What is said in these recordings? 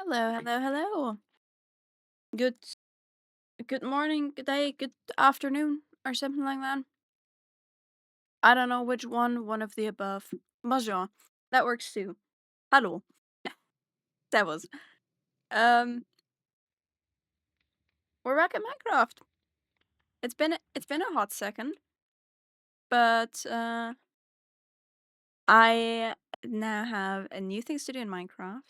Hello, hello, hello. Good good morning, good day, good afternoon, or something like that. I don't know which one of the above. Bonjour. That works too. Hello. That was. Um we're back at Minecraft. It's been a hot second, but I now have a new things to do in Minecraft.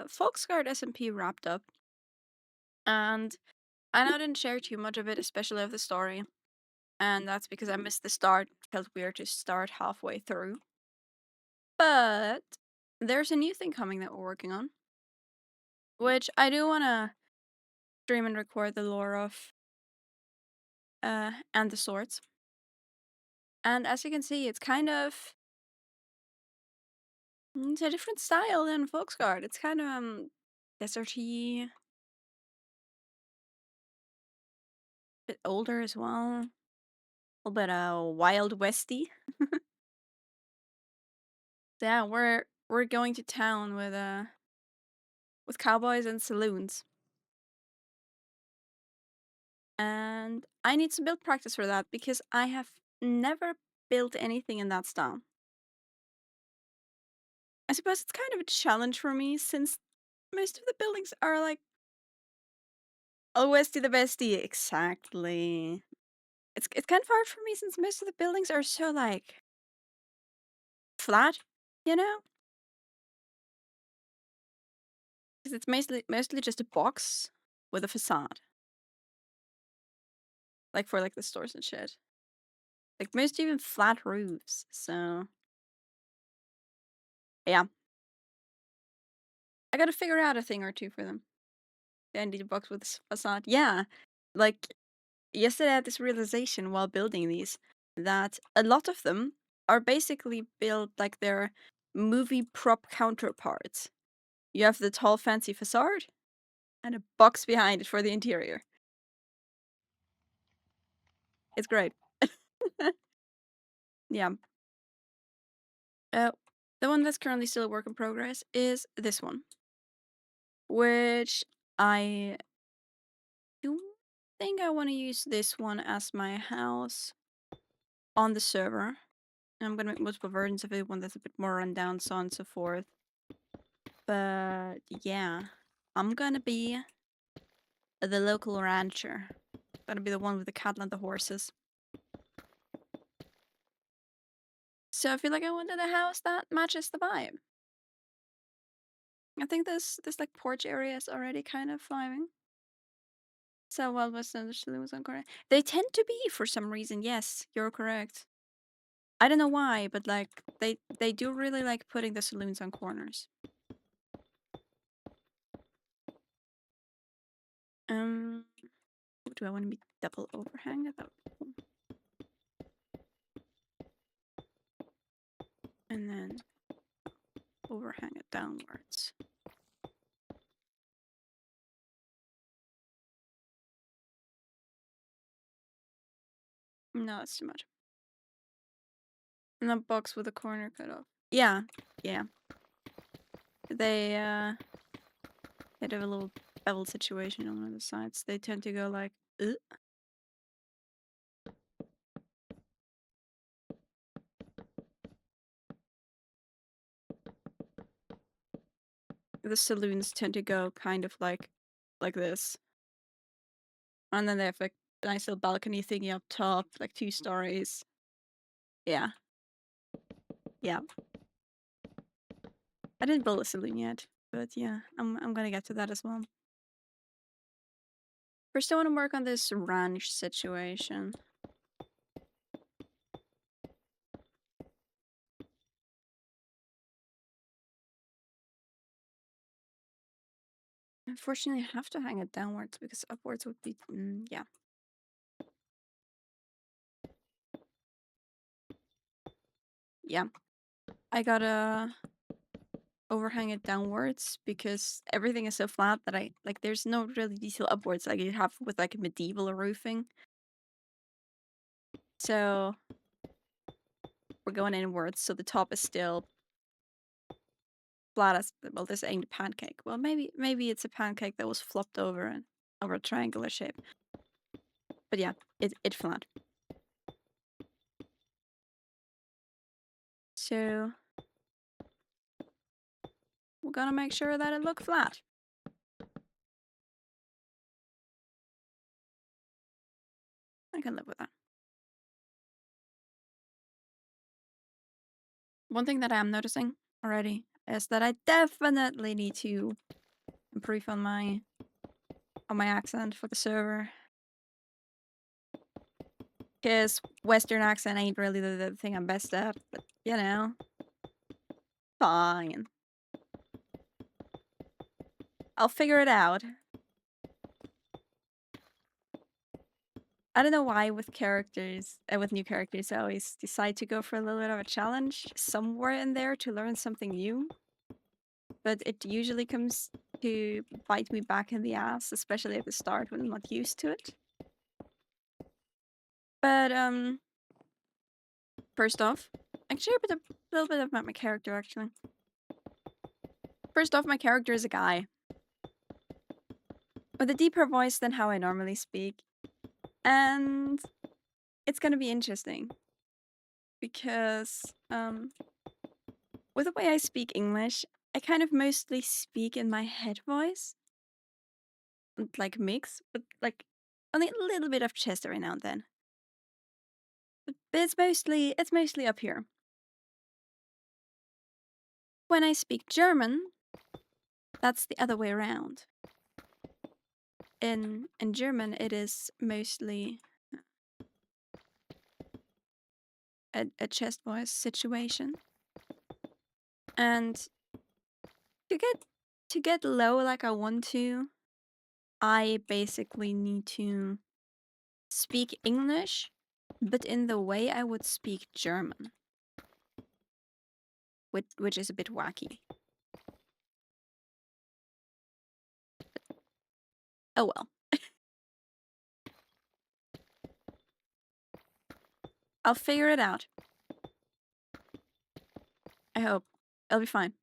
Folksguard SMP wrapped up, and I now didn't share too much of it, especially of the story. And that's because I missed the start. It felt weird to start halfway through. But there's a new thing coming that we're working on, which I do want to stream and record the lore of, and the swords. And as you can see, it's it's a different style than Folksguard. It's kind of deserty, a bit older as well, a little bit wild westy. So yeah, we're going to town with cowboys and saloons. And I need some build practice for that because I have never built anything in that style. I suppose it's kind of a challenge for me since most of the buildings are like OST the bestie. Exactly. It's kind of hard for me since most of the buildings are so like flat, you know? Because it's mostly just a box with a facade. Like for like the stores and shit. Like most even flat roofs, so yeah. I gotta figure out a thing or two for them. The need a box with a facade. Yeah. Like yesterday I had this realization while building these that a lot of them are basically built like their movie prop counterparts. You have the tall fancy facade and a box behind it for the interior. It's great. Yeah. Uh, the one that's currently still a work in progress is this one, which I do think I want to use this one as my house on the server. I'm gonna make multiple versions of it, one that's a bit more rundown, so on and so forth. But yeah, I'm gonna be the local rancher. Gonna be the one with the cattle and the horses. So I feel like I wanted a house that matches the vibe. I think this like porch area is already kind of vibing. So well, Western was on correct. They tend to be for some reason. Yes, you're correct. I don't know why, but like they do really like putting the saloons on corners. Do I want to be double overhang? That would be cool. And then overhang it downwards. No, that's too much. And a box with a corner cut off. Yeah, yeah. They have a little bevel situation on one of the sides. They tend to go like, ugh. The saloons tend to go kind of like this. And then they have like a nice little balcony thingy up top, like 2 stories. Yeah. Yeah. I didn't build a saloon yet, but yeah, I'm gonna get to that as well. First, I want to work on this ranch situation. Unfortunately, I have to hang it downwards because upwards would be, yeah. Yeah. I gotta overhang it downwards because everything is so flat that there's no really detail upwards like you have with like medieval roofing. So we're going inwards, so the top is still flat as well. This ain't a pancake. Well, maybe it's a pancake that was flopped over a triangular shape. But yeah, it's flat. So we're gonna make sure that it look flat. I can live with that. One thing that I am noticing already is that I definitely need to improve on my accent for the server. Because Western accent ain't really the thing I'm best at, but you know, fine. I'll figure it out. I don't know why with new characters, I always decide to go for a little bit of a challenge somewhere in there to learn something new. But it usually comes to bite me back in the ass, especially at the start when I'm not used to it. But first off, I can share a little bit about my character actually. First off, my character is a guy with a deeper voice than how I normally speak, and it's gonna be interesting because with the way I speak English, I kind of mostly speak in my head voice, like mix, but like only a little bit of chest every now and then. But it's mostly up here. When I speak German, that's the other way around. In German, it is mostly a chest voice situation, and to get low like I want to, I basically need to speak English, but in the way I would speak German, which is a bit wacky. Oh well. I'll figure it out. I hope. It'll be fine.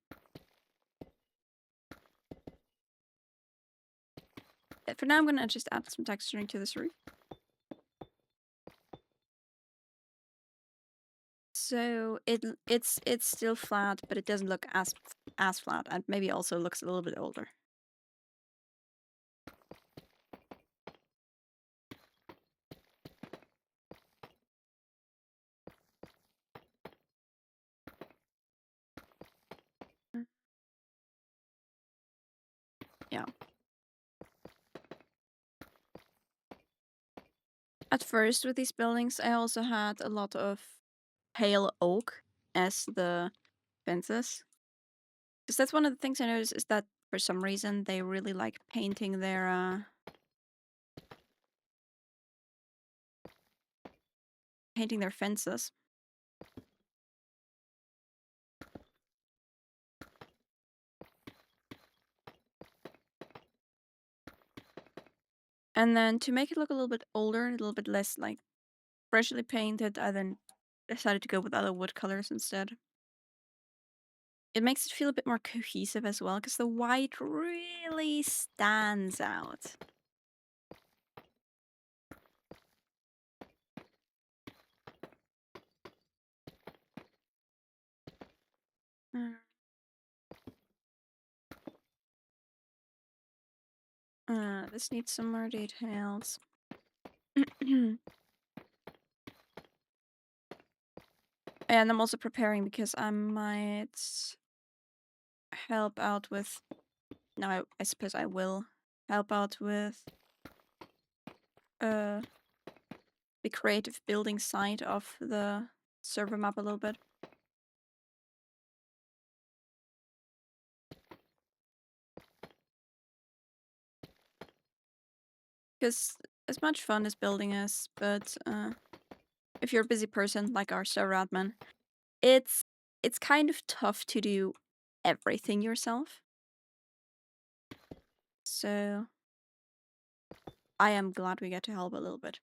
For now, I'm gonna just add some texturing to this roof. So it's still flat, but it doesn't look as flat, and maybe also looks a little bit older. Yeah. At first, with these buildings, I also had a lot of pale oak as the fences. Because that's one of the things I noticed is that for some reason they really like painting their fences. And then to make it look a little bit older, a little bit less like freshly painted, I then decided to go with other wood colors instead. It makes it feel a bit more cohesive as well, because the white really stands out. This needs some more details. And I'm also preparing because I might help out with... No, I suppose I will help out with the creative building side of the server map a little bit. Because as much fun as building is, but if you're a busy person like our server admin, it's kind of tough to do everything yourself. So I am glad we get to help a little bit.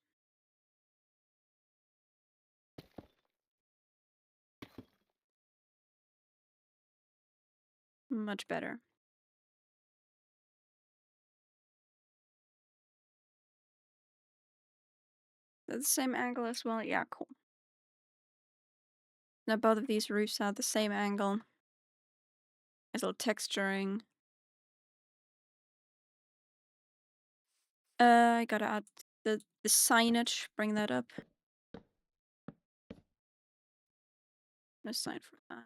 Much better. That's the same angle as well. Yeah, cool. Now both of these roofs have the same angle. There's a little texturing. I gotta add the signage. Bring that up. No sign for that.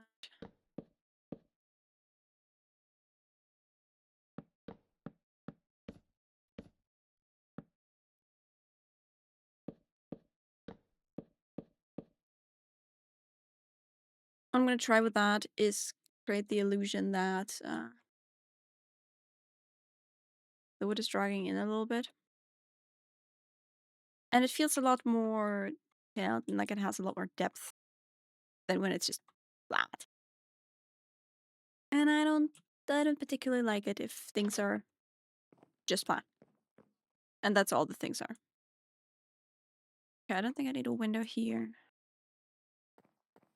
What I'm gonna try with that is create the illusion that the wood is dragging in a little bit. And it feels a lot more, yeah, like it has a lot more depth than when it's just flat. And I don't particularly like it if things are just flat. And that's all the things are. Okay, I don't think I need a window here.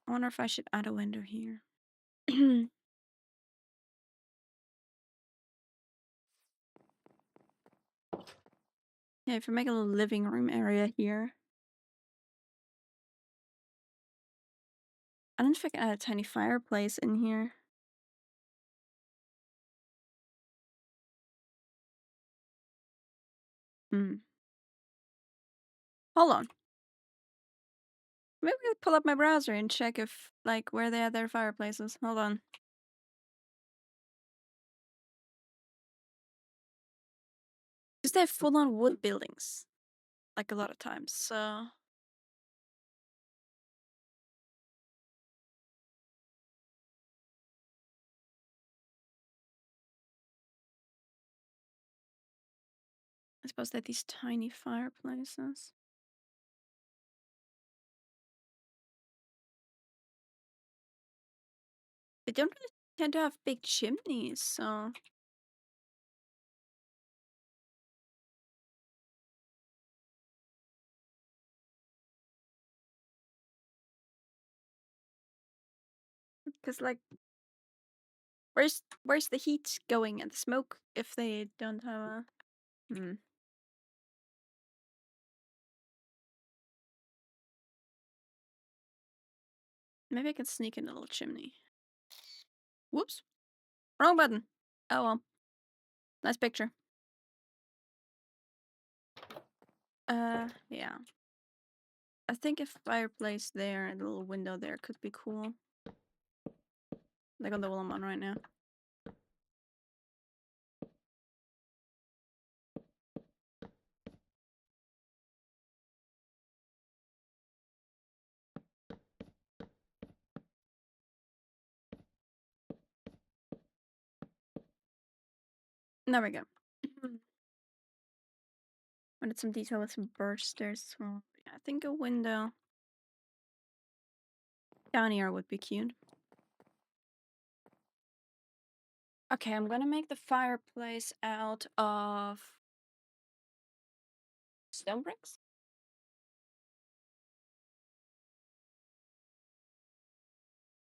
I wonder if I should add a window here. Yeah, if I make a little living room area here. I don't know if I can add a tiny fireplace in here. Hmm. Hold on. Maybe I'll pull up my browser and check if, like, where they had their fireplaces. Hold on. Because they have full-on wood buildings, like, a lot of times, so... I suppose they have these tiny fireplaces. They don't really tend to have big chimneys, so... Because, like, where's the heat going and the smoke if they don't have a... Hmm. Maybe I can sneak in a little chimney. Whoops. Wrong button. Oh well. Nice picture. Yeah. I think a fireplace there and a little window there could be cool. Like on the wall I'm on right now. There we go. Wanted some detail with some birch stairs as well. Yeah, I think a window down here would be cute. Okay, I'm gonna make the fireplace out of stone bricks.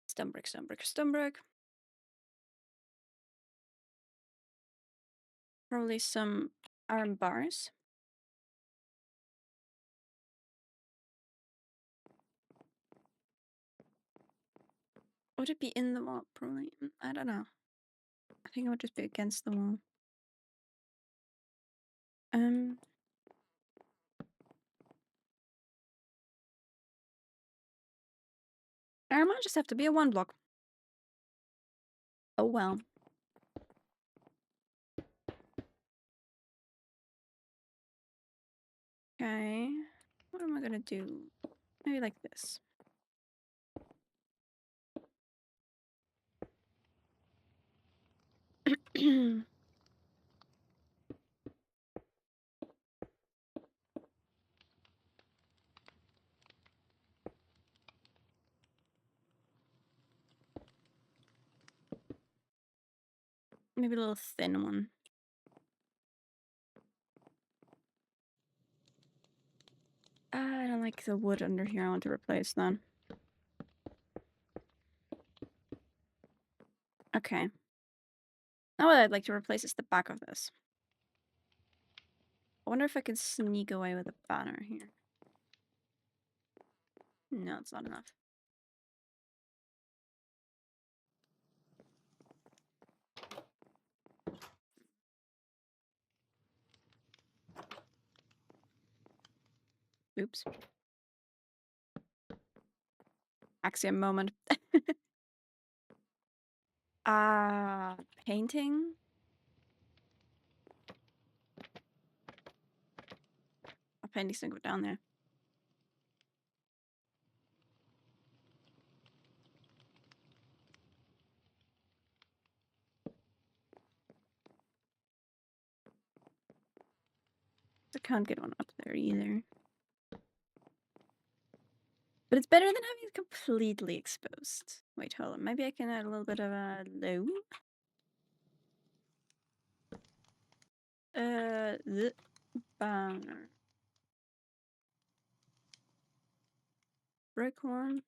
Stone brick, stone brick, stone brick. Probably some iron bars. Would it be in the wall? Probably. I don't know. I think it would just be against the wall. Um. Or it might just have to be a one block. Oh well. Okay. What am I gonna do? Maybe like this. Maybe a little thin one. I don't like the wood under here. I want to replace that. Okay. Now what I'd like to replace is the back of this. I wonder if I can sneak away with a banner here. No, it's not enough. Oops. Axiom moment. Painting? A painting's gonna go down there. I can't get one up there either. But it's better than having it completely exposed. Wait, hold on. Maybe I can add a little bit of a low. The banner. Brick one.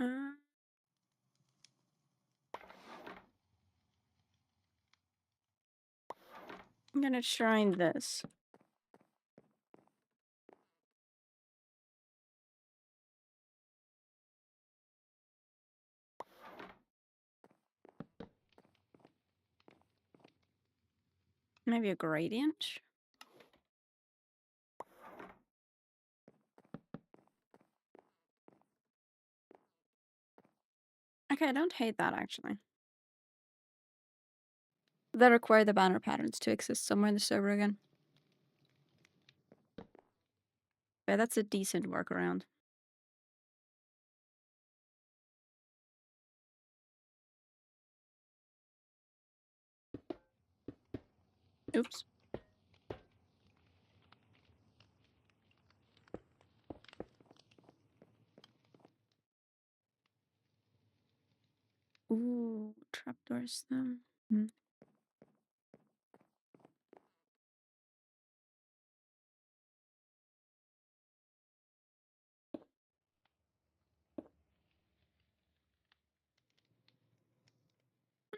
Uh, I'm gonna try this. Maybe a gradient. Okay, I don't hate that actually. That require the banner patterns to exist somewhere in the server again. Yeah, that's a decent workaround. Oops. Ooh, trapdoors though. Hmm.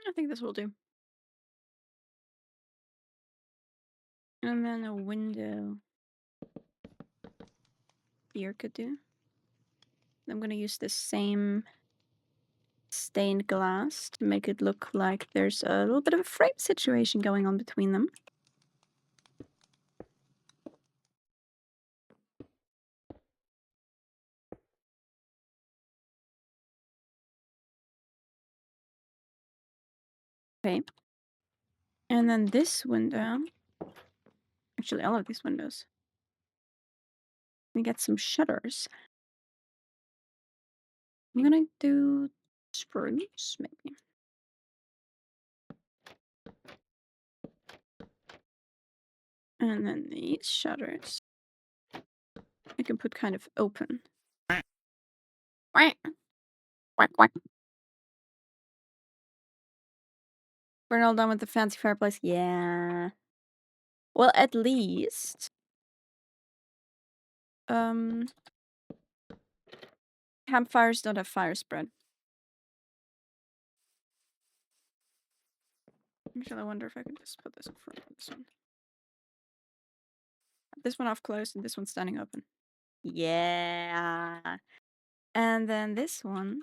I think this will do. And then a window here could do. I'm gonna use this same stained glass to make it look like there's a little bit of a frame situation going on between them. Okay. And then this window, actually all of these windows, we get some shutters. I'm gonna do spruce, maybe. And then these shutters, I can put kind of open. Quack, quack, quack. We're all done with the fancy fireplace. Yeah. Well, at least, campfires don't have fire spread. Actually, I wonder if I can just put this in front of this one. This one off closed and this one standing open. Yeah. And then this one,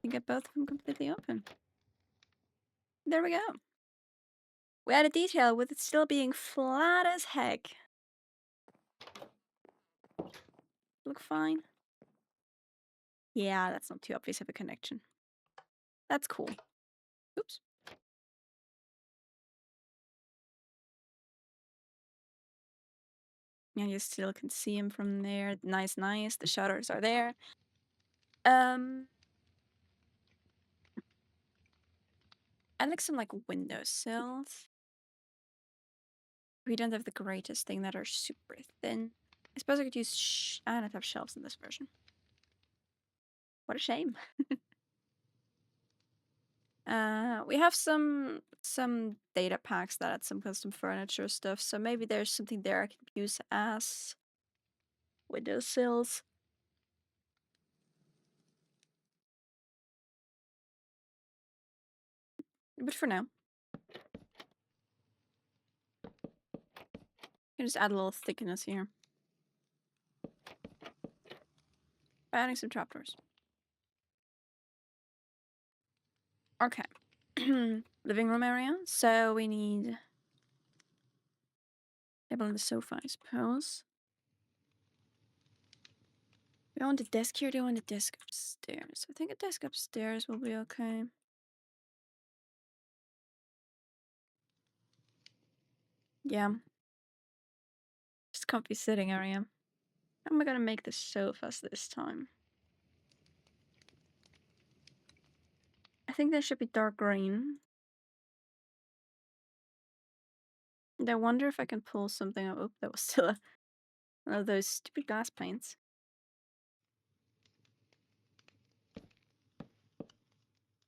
you get both of them completely open. There we go. We added detail with it still being flat as heck. Look fine. Yeah, that's not too obvious of a connection. That's cool. Oops. Yeah, you still can see him from there. Nice, nice. The shutters are there. I like some like windowsills. We don't have the greatest thing that are super thin. I suppose I could use. I don't have shelves in this version. What a shame. We have some data packs that had some custom furniture stuff, so maybe there's something there I can use as windowsills. But for now, you just add a little thickness here. By adding some trapdoors. Okay. Living room area. So we need table and the sofa, I suppose. Do I want the desk here? Do I want the desk upstairs? I think a desk upstairs will be okay. Yeah. Just comfy sitting area. How am I gonna make the sofas this time? I think they should be dark green. And I wonder if I can pull something up. Oh, that was still one of those stupid glass panes.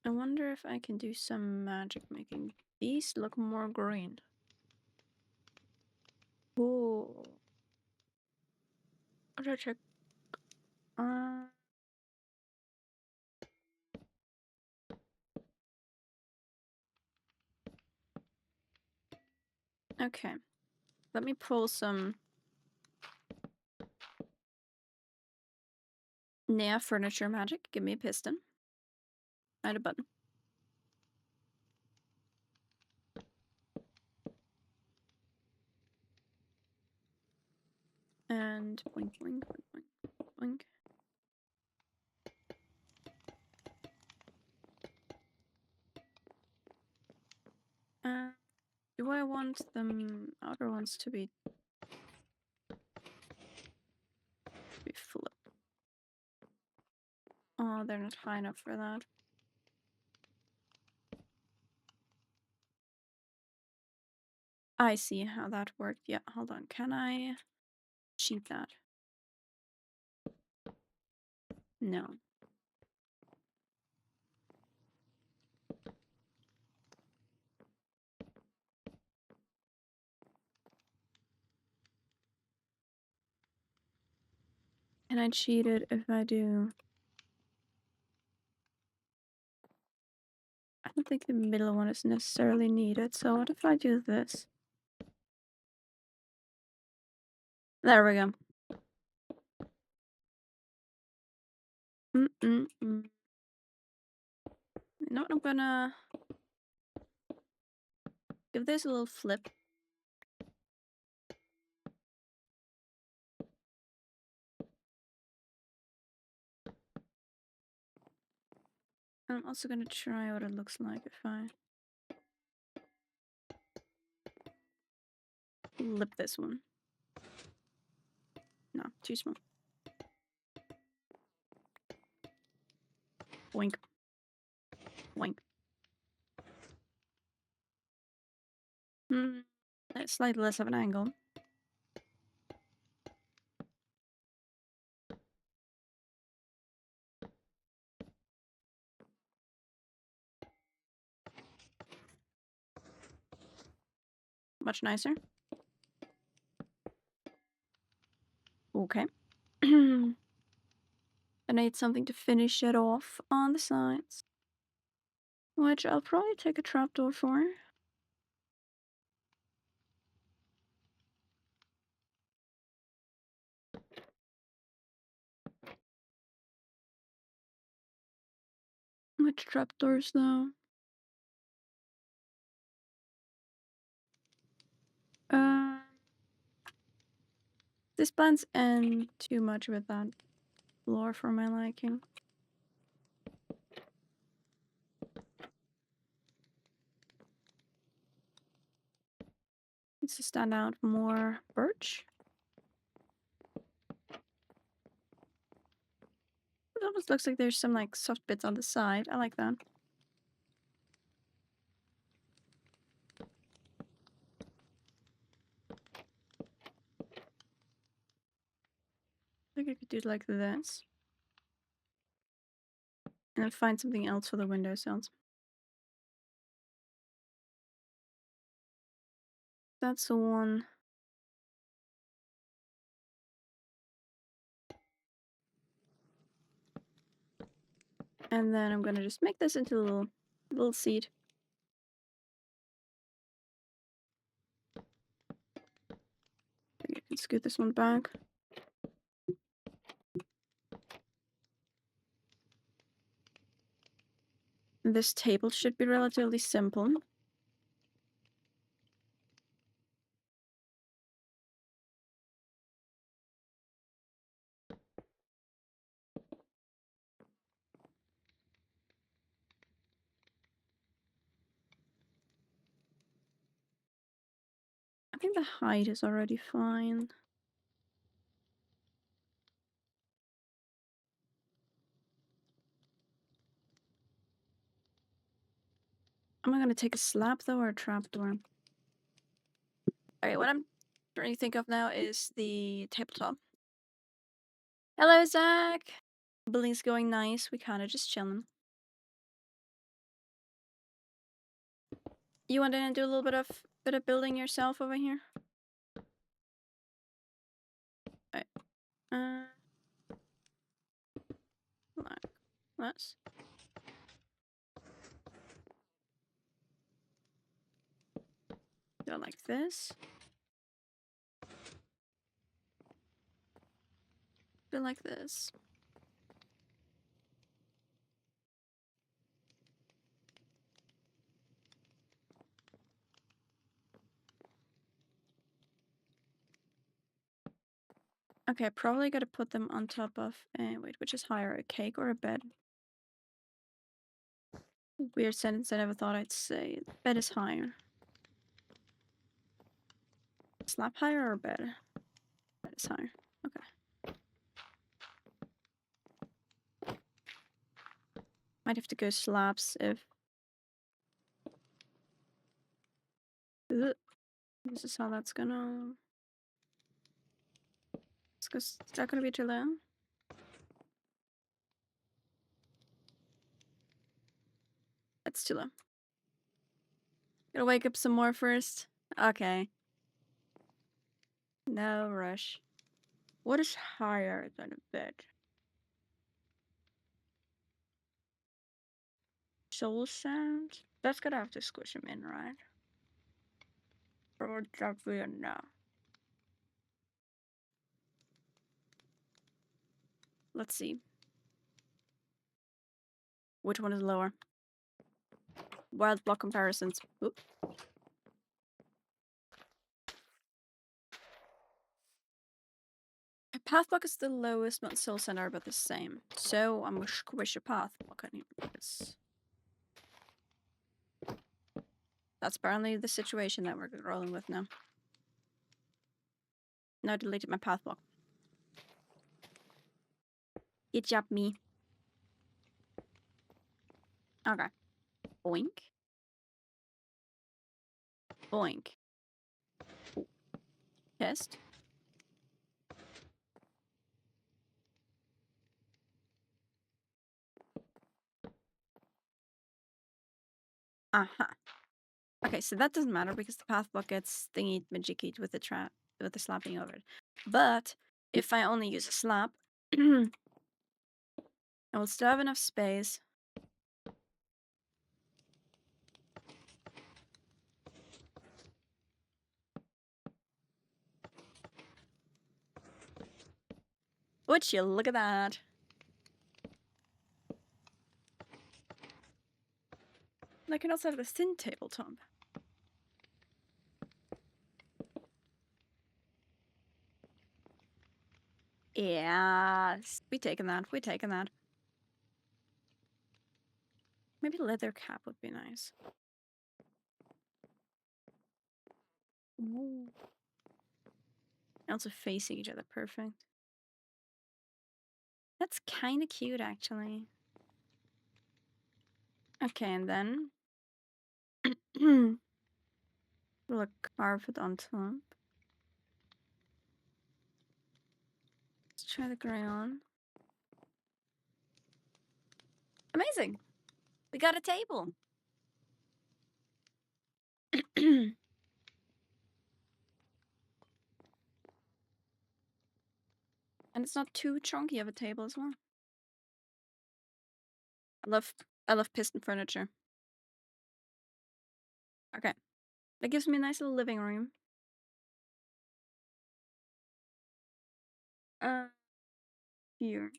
I wonder if I can do some magic making these look more green. Oh. What did I check? Okay. Let me pull some Nea furniture magic. Give me a piston. And a button. And blink, blink, blink, blink, blink. Do I want the outer ones to be flipped? Oh, they're not high enough for that. I see how that worked. Yeah, hold on. Can I cheat that? No. Can I cheat it if I do? I don't think the middle one is necessarily needed. So what if I do this? There we go. You know what? I'm gonna give this a little flip. I'm also gonna try what it looks like if I flip this one. No, too small. Wink. Wink. That's slightly less of an angle. Much nicer. Okay. I need something to finish it off on the sides. Which I'll probably take a trapdoor for. Which trapdoors though? This blends in too much with that floor for my liking. Needs to stand out more. Birch. It almost looks like there's some like soft bits on the side. I like that. I think I could do it like this. And then find something else for the windowsills. that's one. And then I'm gonna just make this into a little seat. You can scoot this one back. This table should be relatively simple. I think the height is already fine. Am I gonna take a slab though or a trapdoor? Okay, what I'm trying to think of now is the tabletop. Hello, Zach! Building's going nice. We kinda just chilling. You want to do a little bit of building yourself over here? Alright. Like this. Do it like this. Do it like this. Okay, probably gotta put them on top of wait, which is higher, a cake or a bed? Weird sentence I never thought I'd say. Bed is higher. Slab higher or bed? Bed is higher. Okay. Might have to go slabs if Ugh. This is how that's gonna is that gonna be too low? That's too low. Gotta wake up some more first. Okay. No rush. What is higher than a bed? Soul sound? That's gonna have to squish him in, right? Or that we no. Let's see. Which one is lower? Wild block comparisons. Oop. Path block is the lowest, but soul sound are about the same. So I'm gonna squish a path block on here. That's apparently the situation that we're rolling with now. Now I deleted my path block. Good job, me. Okay. Boink. Boink. Test. Uh-huh. Okay, so that doesn't matter because the path block gets thingy magicky with the slapping over it. But if I only use a slap, I will still have enough space. Would you look at that? And I can also have the thin tabletop. Yes. We taking that. We taking that. Maybe leather cap would be nice. Ooh. Also facing each other. Perfect. That's kind of cute, actually. Okay, and then we'll carve it on top. Let's try the gray on. Amazing! We got a table! And it's not too chunky of a table as well. I love piston furniture. Okay. That gives me a nice little living room. Here.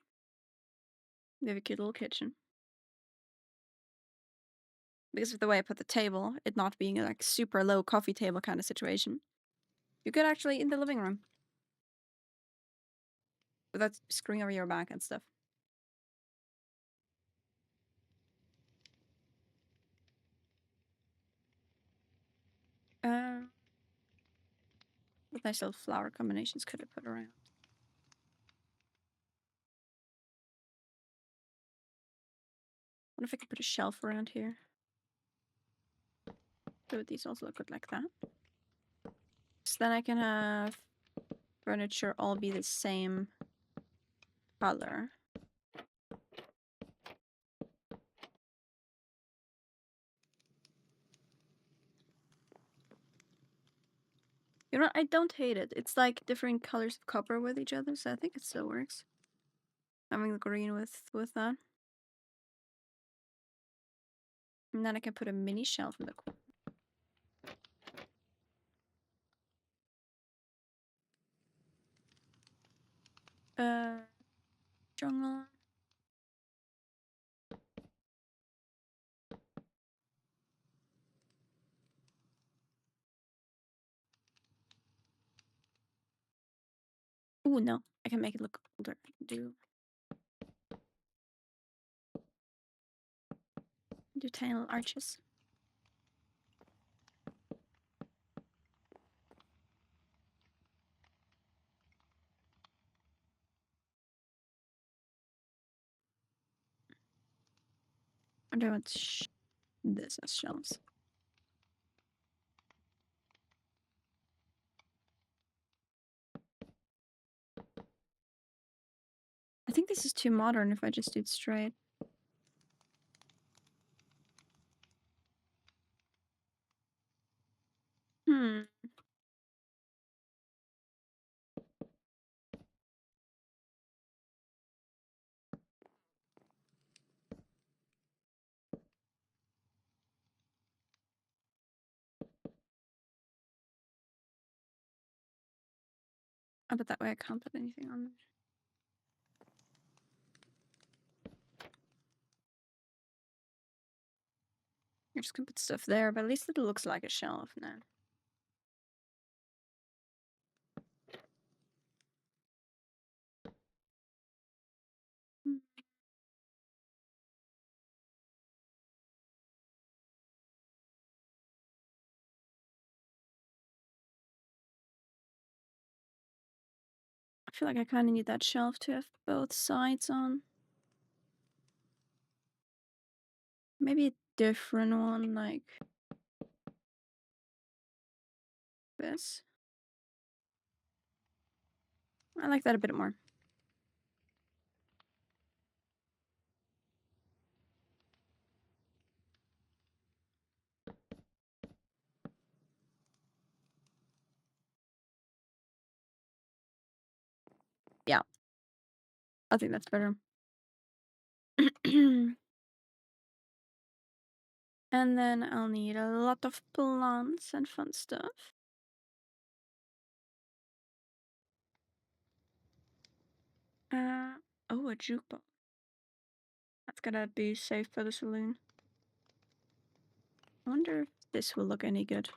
We have a cute little kitchen. Because of the way I put the table, it not being a like super low coffee table kind of situation, you could actually eat in the living room without screwing over your back and stuff. What nice little flower combinations could I put around? What if I could put a shelf around here? So these also look good like that. So then I can have furniture all be the same color. You know, I don't hate it. It's like different colors of copper with each other, so I think it still works. Having the green with that. And then I can put a mini shelf in the corner. Jungle. Ooh, no. I can make it look older. Do tiny little arches. Or do I want this as shelves? I think this is too modern if I just do it straight. Hmm. Oh, but that way I can't put anything on there. You're just gonna put stuff there, but at least it looks like a shelf now. Hmm. I feel like I kind of need that shelf to have both sides on. Maybe a different one, like this. I like that a bit more. Yeah, I think that's better. And then I'll need a lot of plants and fun stuff. Uh, oh, a jukebox. That's gotta be safe for the saloon. I wonder if this will look any good.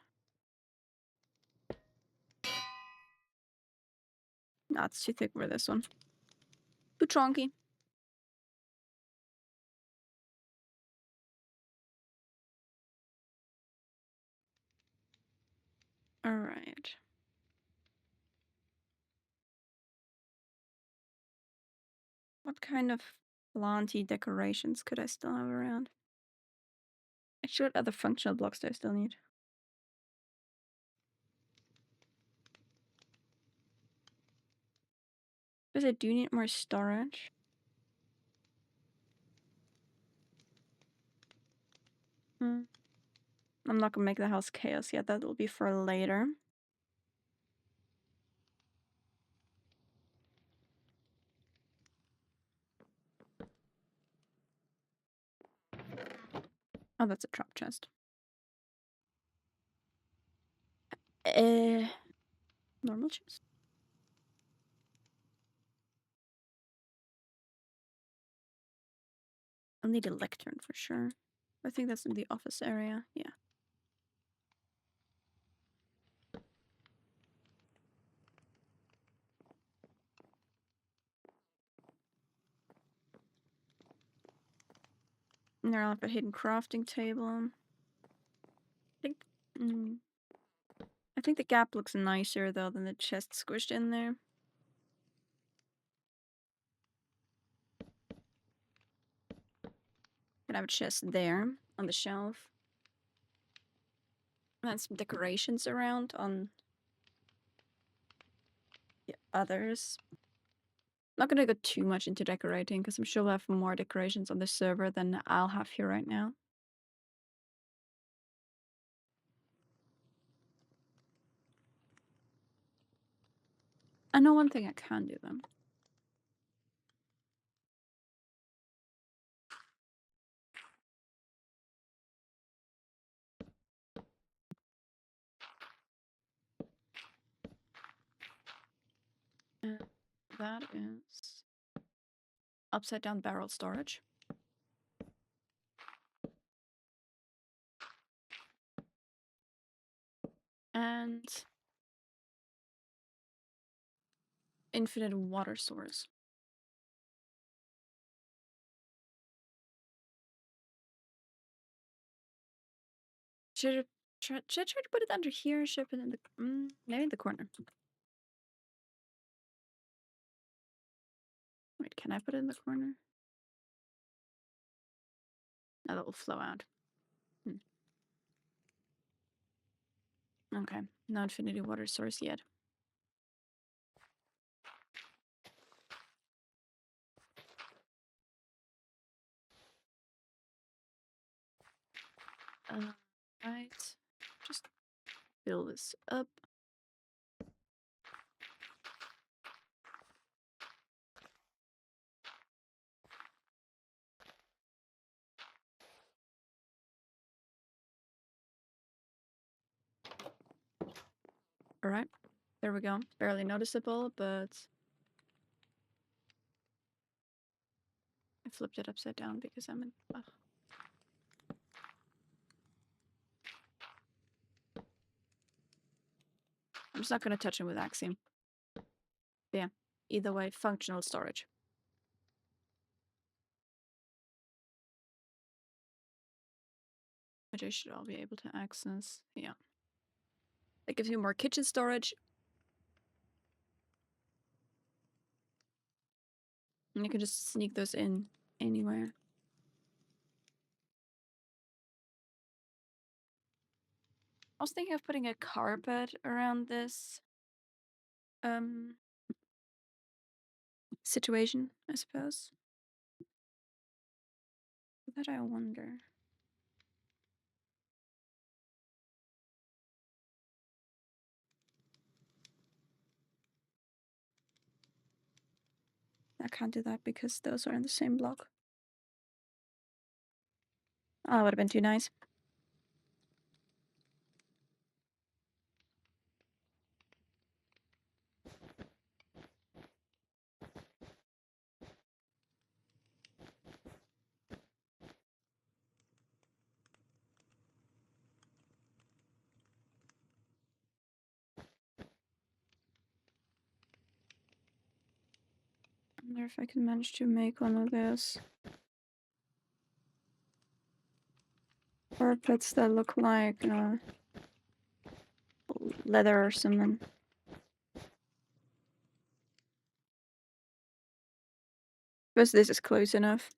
Nah, it's too thick for this one. Too chunky. Alright. What kind of planty decorations could I still have around? Actually, what other functional blocks do I still need? Because I do need more storage. Hmm. I'm not gonna make the house chaos yet. That will be for later. Oh, that's a trap chest. Uh, Normal chest? I'll need a lectern for sure. I think that's in the office area. Yeah. And there I'll have a hidden crafting table. think mm, I think the gap looks nicer though than the chest squished in there. Could have a chest there on the shelf. And some decorations around on the others. Not gonna go too much into decorating because I'm sure we'll have more decorations on the server than I'll have here right now. I know one thing I can do them. That is upside down barrel storage. And infinite water source. Should I try to put it under here? Should I put it in the maybe in the corner? Wait, can I put it in the corner? No, that will flow out. Okay, no infinity water source yet. Right. Just fill this up. All right, there we go. Barely noticeable, but I flipped it upside down because I'm in. Ugh. I'm just not gonna touch him with Axiom. Yeah. Either way, functional storage. Which I should all be able to access. Yeah. That gives me more kitchen storage. And you can just sneak those in anywhere. I was thinking of putting a carpet around this situation, I suppose. That I wonder. I can't do that because those are in the same block. Oh, that would have been too nice. I wonder if I can manage to make one of those carpets that look like leather or something. Suppose this is close enough.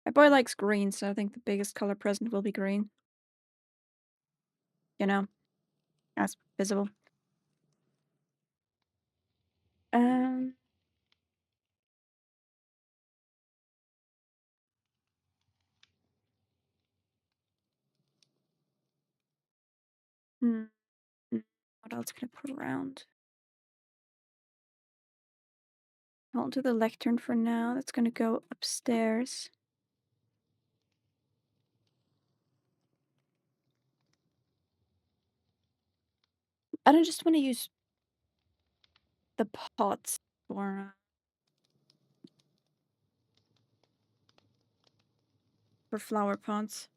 My boy likes green, so I think the biggest color present will be green. You know, as visible. Um, hmm, what else can I put around? Hold to the lectern for now. That's gonna go upstairs. I don't just want to use the pots for flower pots.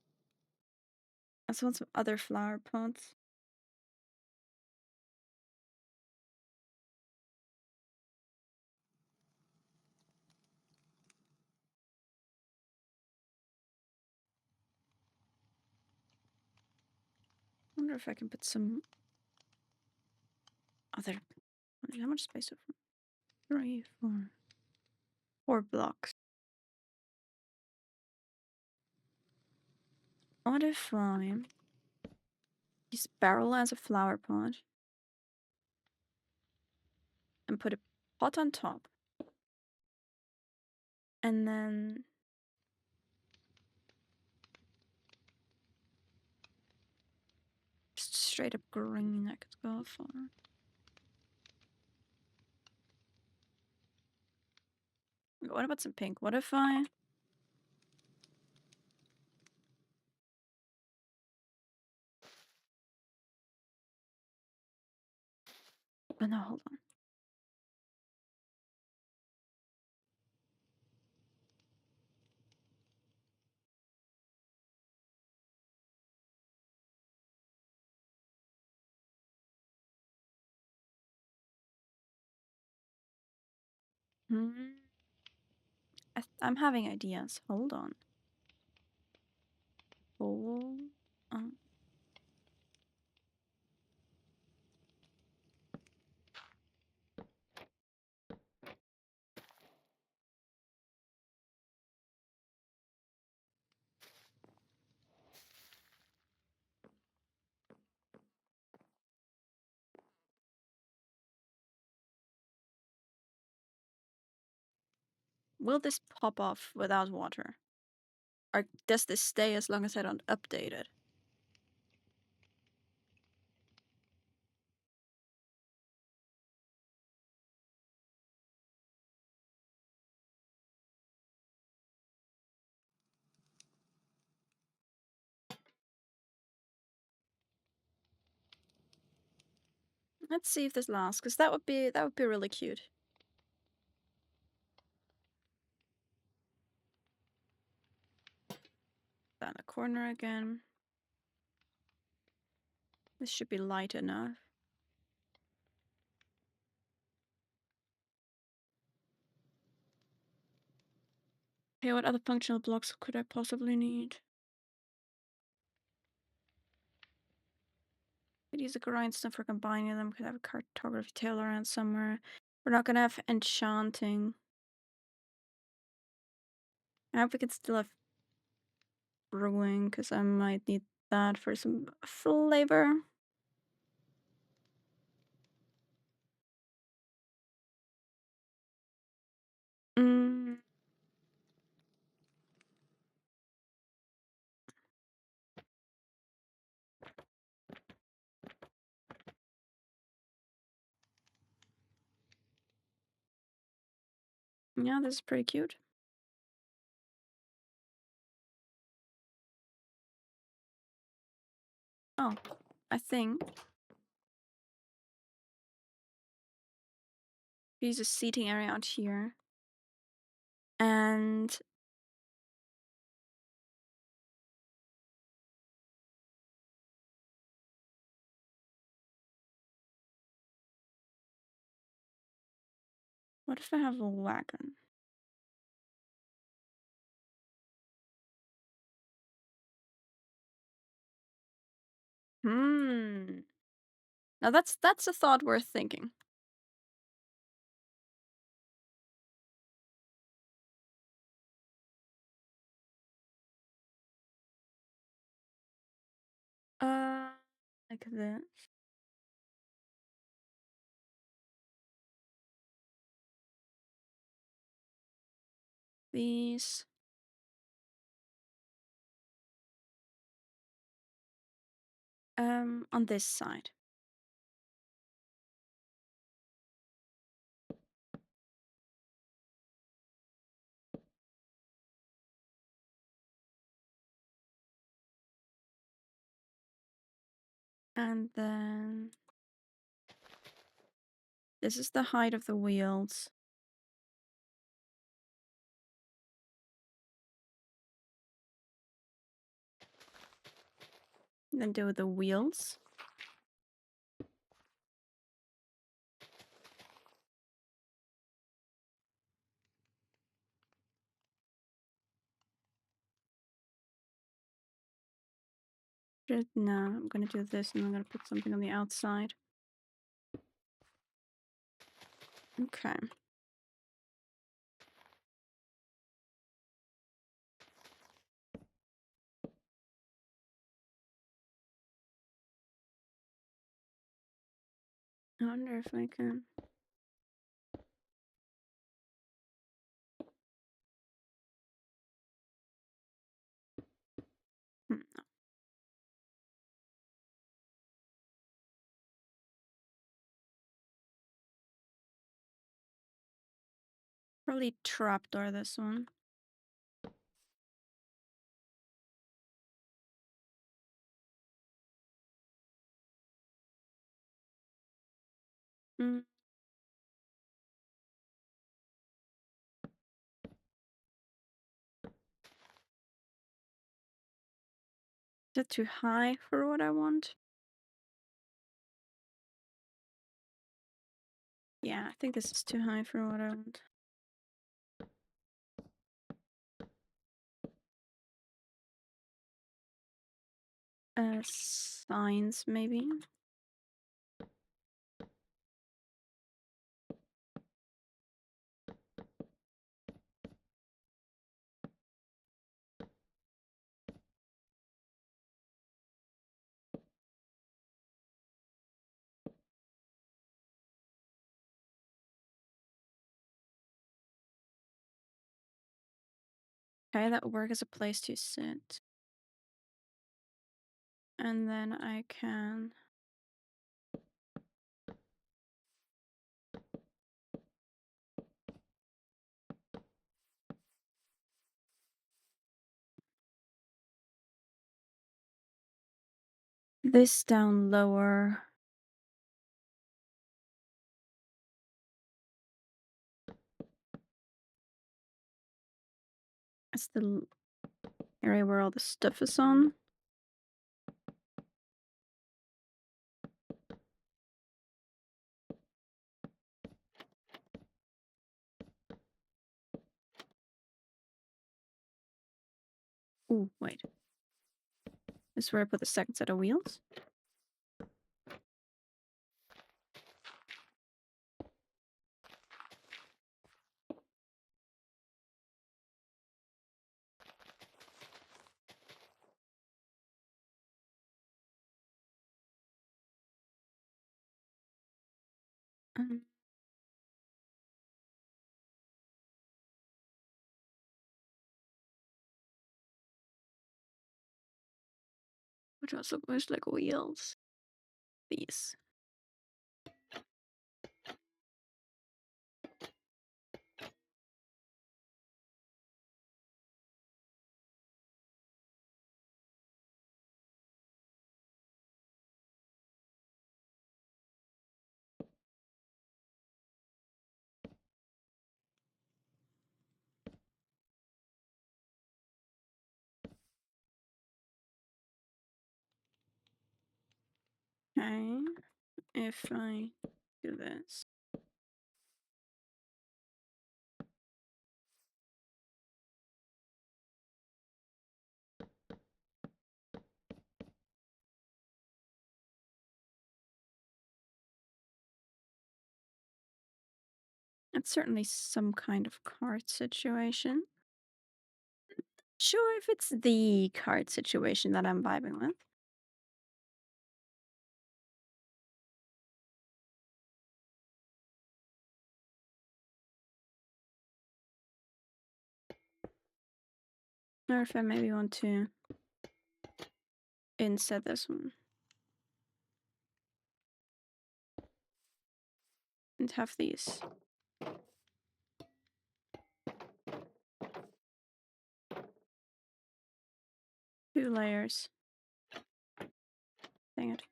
I also want some other flower pots. I wonder if I can put some other. How much space? 3, 4. 4 blocks. What if I use barrel as a flower pot and put a pot on top, and then just straight up green I could go for. What about some pink? What if I? Oh no, hold on. Hmm. I'm having ideas. Hold on. Hold on. Will this pop off without water? Or does this stay as long as I don't update it? Let's see if this lasts, because that would be really cute. Down the corner again. This should be light enough. Okay, what other functional blocks could I possibly need? Could use a grindstone for combining them. Could have a cartography tail around somewhere. We're not gonna have enchanting. I hope we can still have brewing, because I might need that for some flavor. Mm. Yeah, this is pretty cute. Oh, I think use a seating area out here. And what if I have a wagon? Hmm. Now that's a thought worth thinking. Uh, like this. These. On this side. And then this is the height of the wheels. And then do the wheels. No, I'm gonna do this and I'm gonna put something on the outside. Okay. I wonder if I can. No. Probably trapdoor this one. Mm. Is that too high for what I want? Yeah, I think this is too high for what I want. Signs, maybe? Okay, that will work as a place to sit. And then I can... this down lower. That's the area where all the stuff is on. Ooh, wait. This is where I put the second set of wheels. Um, which also goes like wheels. These. Okay. If I do this. It's certainly some kind of cart situation. Sure if it's the cart situation that I'm vibing with. Or if I maybe want to inset this one. And have these. 2 layers. Dang it.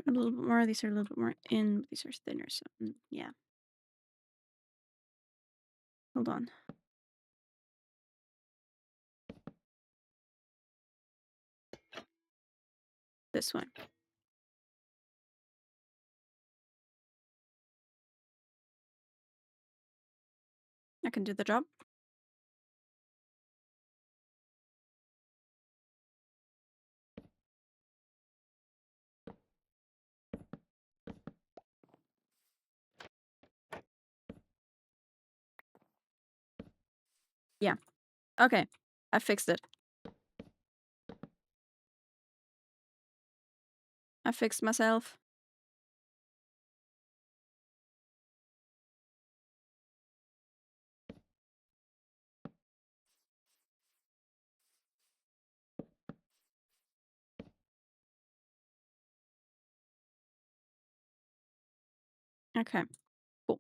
A little bit more. These are a little bit more in. These are thinner. So yeah. Hold on. This one. I can do the job. Yeah. Okay. I fixed it. I fixed myself. Okay. Cool.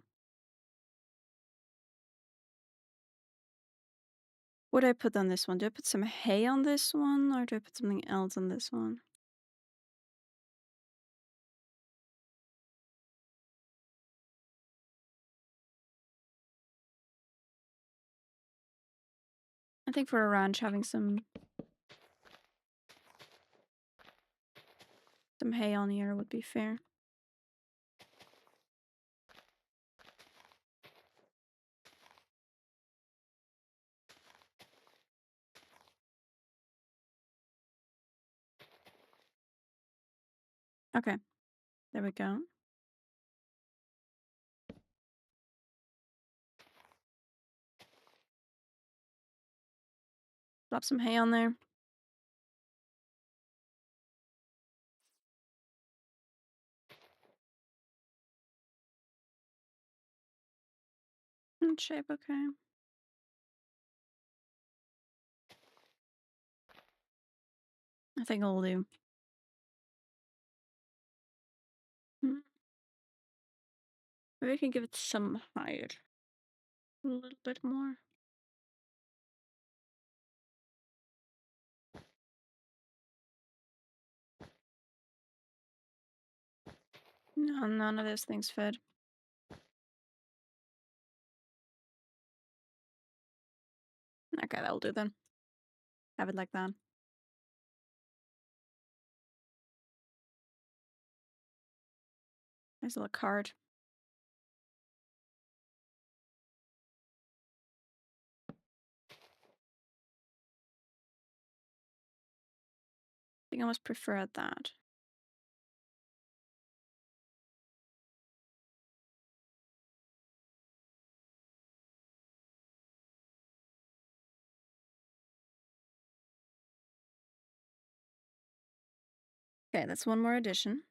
What do I put on this one? Do I put some hay on this one, or do I put something else on this one? I think for a ranch, having some hay on here would be fair. Okay. There we go. Drop some hay on there. In shape, okay. I think I'll do. Maybe I can give it some height. A little bit more. No, none of those things fit. Okay, that'll do then. Have it like that. Nice little card. I think I must prefer that. Okay, that's one more addition.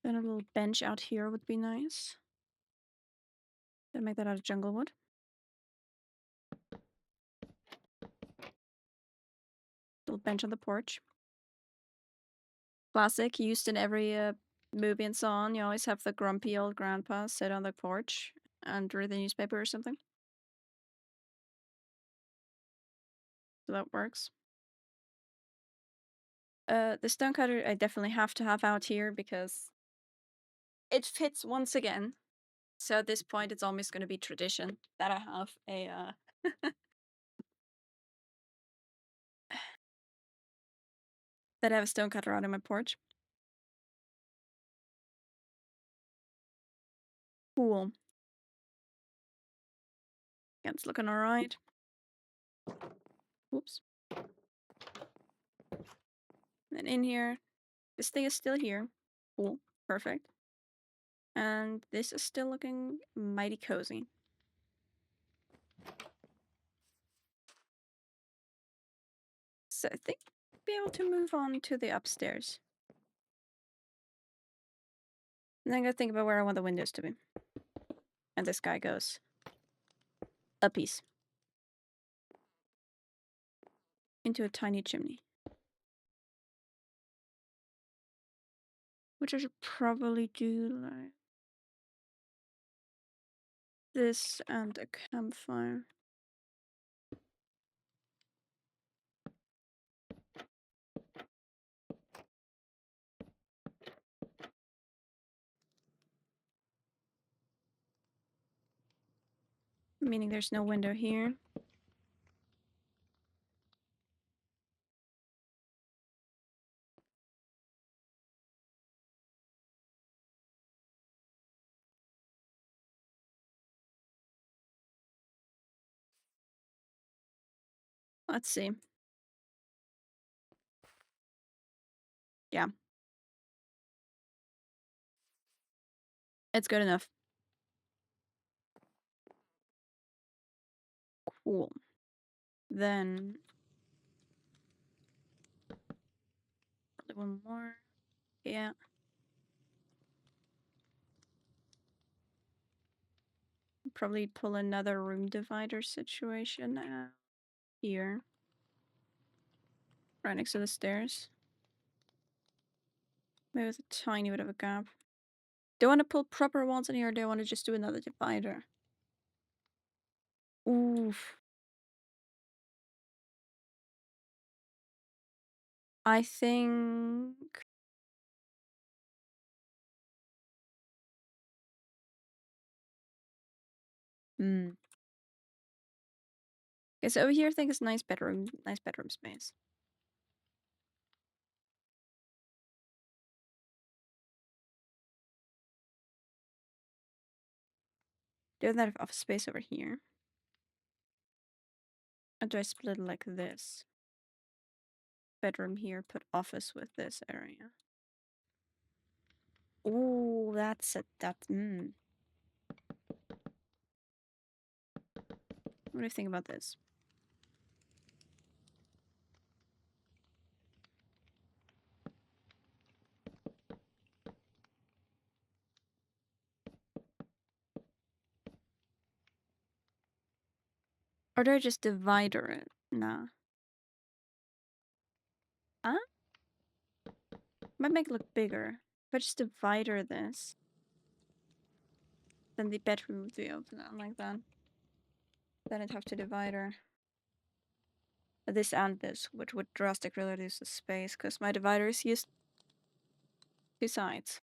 Then a little bench out here would be nice. Then make that out of jungle wood. Little bench on the porch. Classic, used in every movie and so on. You always have the grumpy old grandpa sit on the porch and read the newspaper or something. So that works. The stonecutter I definitely have to have out here because it fits once again. So at this point, it's almost going to be tradition that I have a that I have a stonecutter out on my porch. Cool. Yeah, it's looking all right. Whoops. And in here, this thing is still here. Cool. Perfect. And this is still looking mighty cozy. So I think I'll be able to move on to the upstairs. And then I'm gonna think about where I want the windows to be. And this guy goes a piece into a tiny chimney. Which I should probably do like this and a campfire. Meaning there's no window here. Let's see. Yeah. It's good enough. Cool. Then probably one more. Yeah. Probably pull another room divider situation out here. Right next to the stairs. Maybe with a tiny bit of a gap. Do I want to pull proper walls in here or do I want to just do another divider? Oof. I think... Hmm. Okay, so over here I think it's nice bedroom space. Do I have office space over here? Or do I split it like this? Bedroom here, put office with this area. Ooh, that's a... What do you think about this? Or do I just divider it? Nah. Huh? Might make it look bigger. If I just divider this, then the bedroom would be open like that. Then I'd have to divider this and this, which would drastically reduce the space, because my dividers use two sides.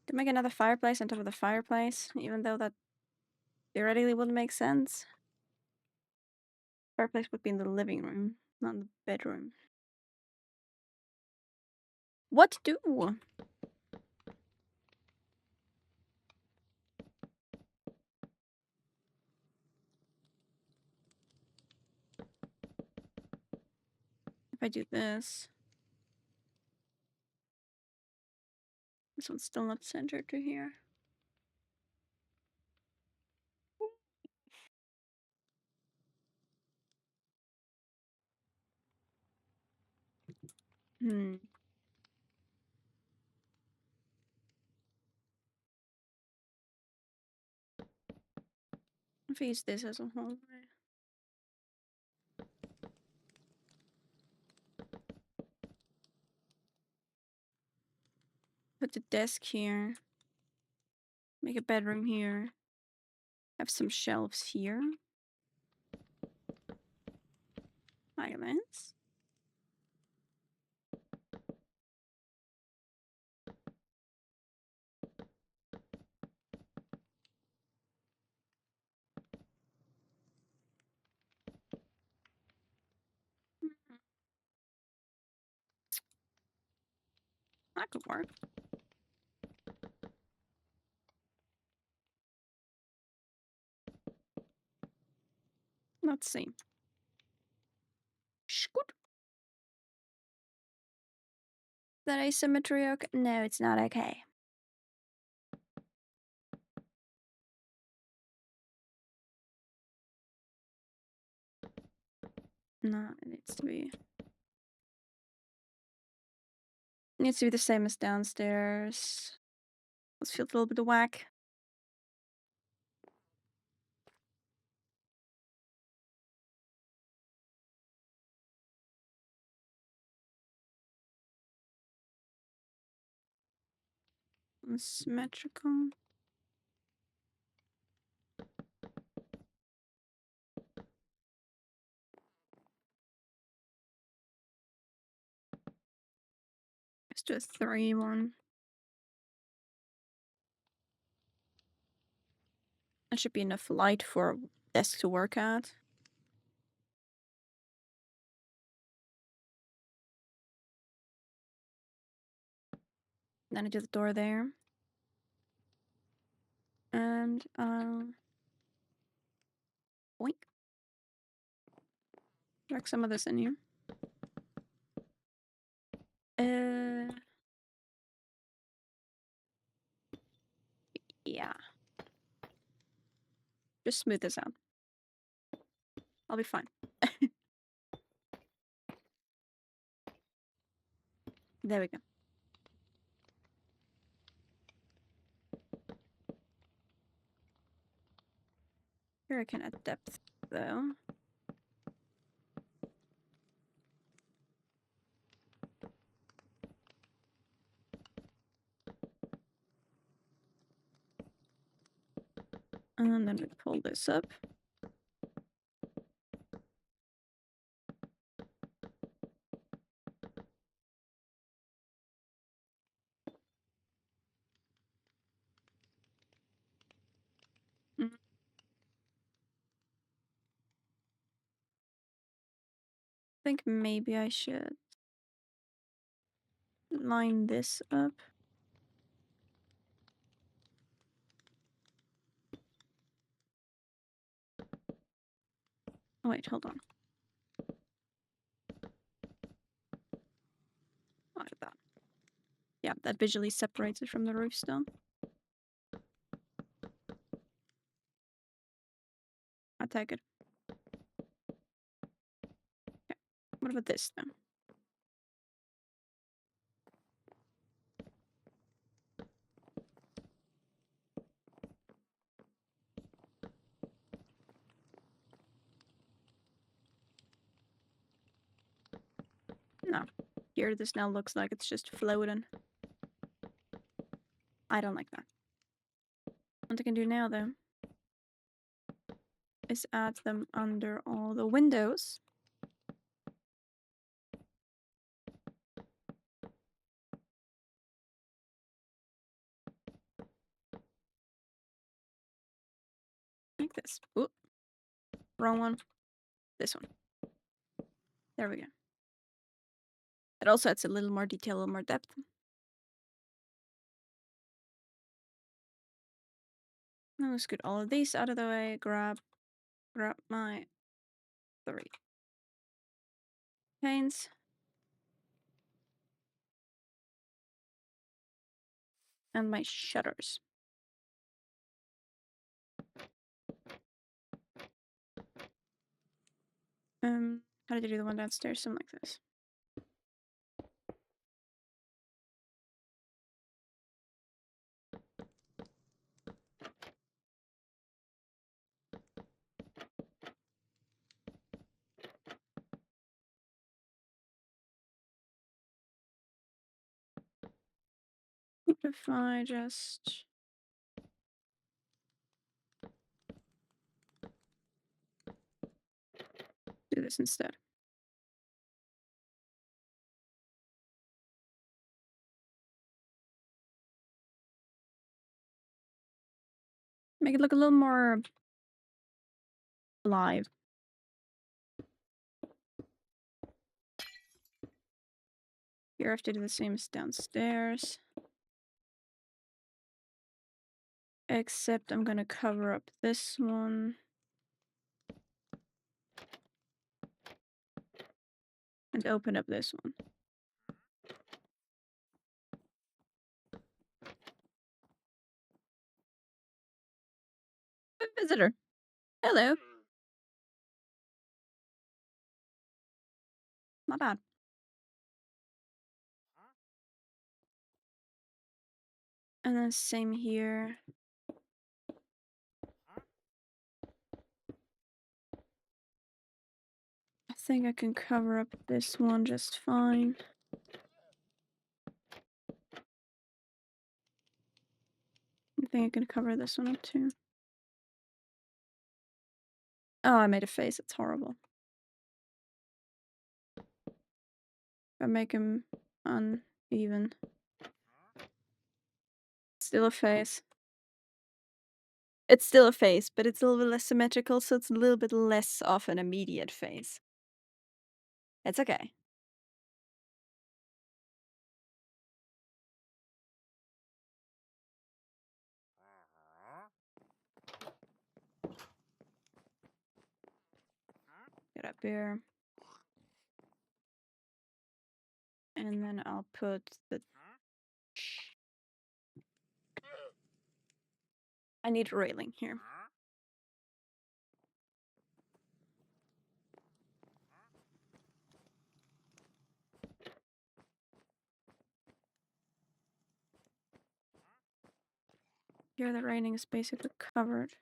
To make another fireplace on top of the fireplace, even though that theoretically wouldn't make sense. Fireplace would be in the living room, not in the bedroom. What to do? If I do this... This one's still not centered to here. Hmm. If I use this as a hallway. Put the desk here. Make a bedroom here. Have some shelves here. Islands. That could work. Let's see. Scoot. Is that asymmetry okay? No, it's not okay. No, it needs to be... It needs to be the same as downstairs. Let's feel a little bit of whack. Symmetrical. do a 3 one. That should be enough light for a desk to work at. Then I do the door there. And boink. Drag some of this in here. Yeah. Just smooth this out. I'll be fine. There we go. Here I can add depth, though. And then we pull this up. Mm. I think maybe I should line this up. Oh, wait, hold on. Like that. Yeah, that visually separates it from the roof stone. I take it. Okay. What about this then? No. Here, this now looks like it's just floating. I don't like that. What I can do now, though, is add them under all the windows. Like this. Oop. Wrong one. This one. There we go. It also adds a little more detail, a little more depth. Now let's get all of these out of the way. Grab my 3 panes. And my shutters. How did I do the one downstairs? Something like this. What if I just do this instead? Make it look a little more live. Here I have to do the same as downstairs. Except I'm gonna cover up this one. And open up this one. A visitor. Hello. Not bad. And then same here. I think I can cover up this one just fine. I think I can cover this one up too. Oh, I made a face. It's horrible. I make him even. Still a face. It's still a face, but it's a little bit less symmetrical, so it's a little bit less of an immediate face. It's okay. Get up here. And then I'll put the... I need a railing here. Here the railing is basically covered.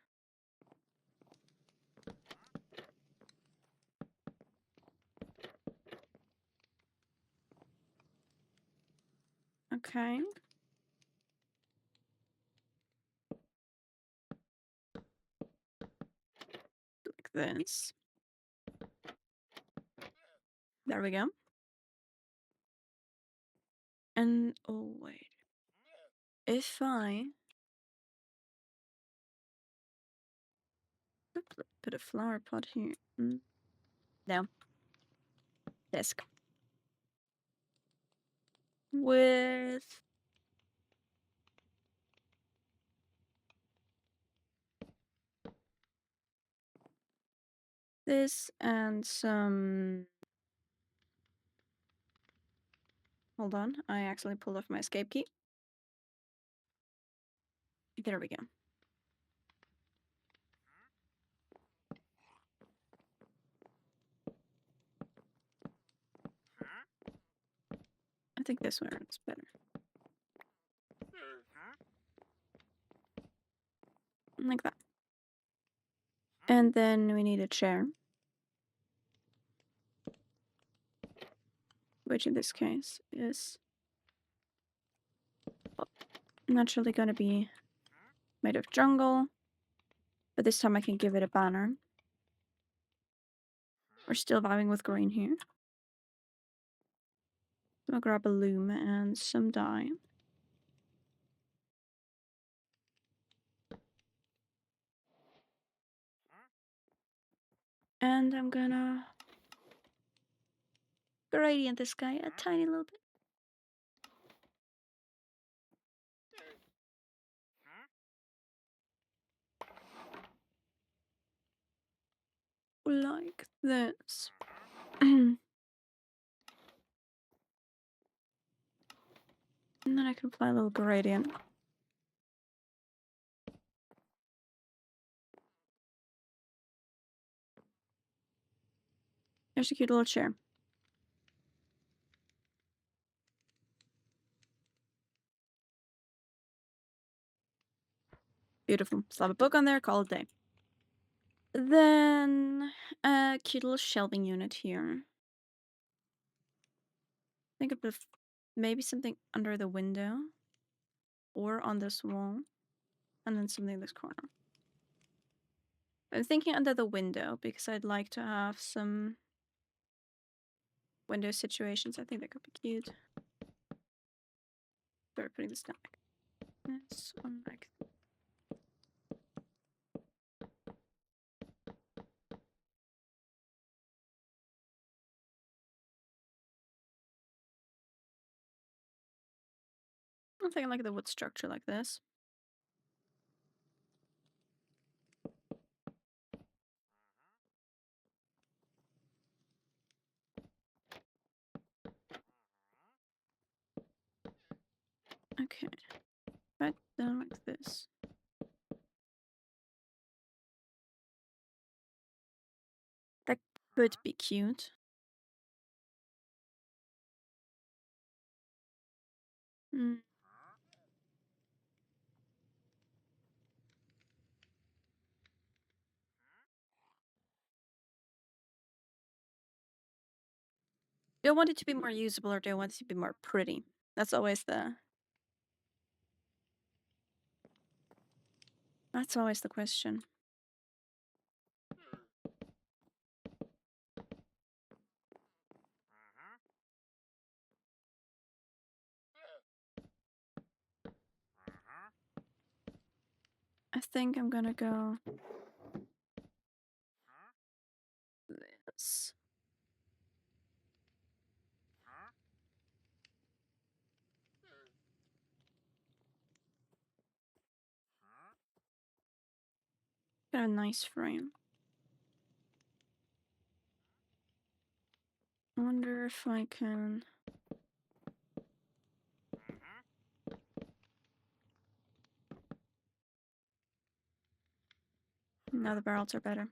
Okay. Like this. There we go. And oh wait. If I put a flower pot here. No. Desk. With this and some... Hold on, I actually pulled off my escape key. There we go. I think this one is better. Like that. And then we need a chair. Which in this case is naturally gonna be made of jungle. But this time I can give it a banner. We're still vibing with green here. I'll grab a loom and some dye. And I'm gonna gradient this guy a tiny little bit. Like this. And then I can apply a little gradient. There's a cute little chair. Beautiful. Slap a book on there, call it a day. Then a cute little shelving unit here. Think of maybe something under the window or on this wall, and then something in this corner. I'm thinking under the window because I'd like to have some window situations. I think that could be cute. Start putting this down like this one, like I'm thinking like the wood structure like this. Okay, right down like this. That could be cute. Hmm. Do I want it to be more usable or do I want it to be more pretty? That's always the question. I think I'm gonna go this. Got a nice frame. I wonder if I can. Now the barrels are better.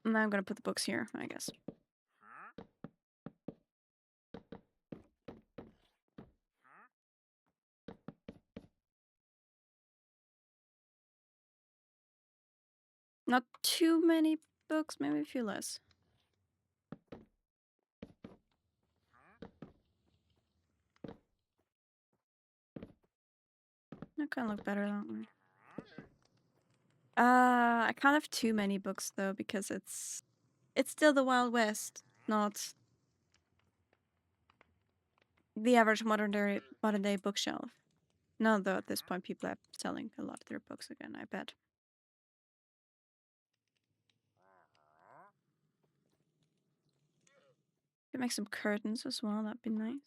Now I'm gonna put the books here, I guess. Not too many books, maybe a few less. That kind of look better that way. I can't have too many books though because it's still the Wild West, not the average modern day bookshelf. No, though at this point people are selling a lot of their books again, I bet. Could make some curtains as well, that'd be nice.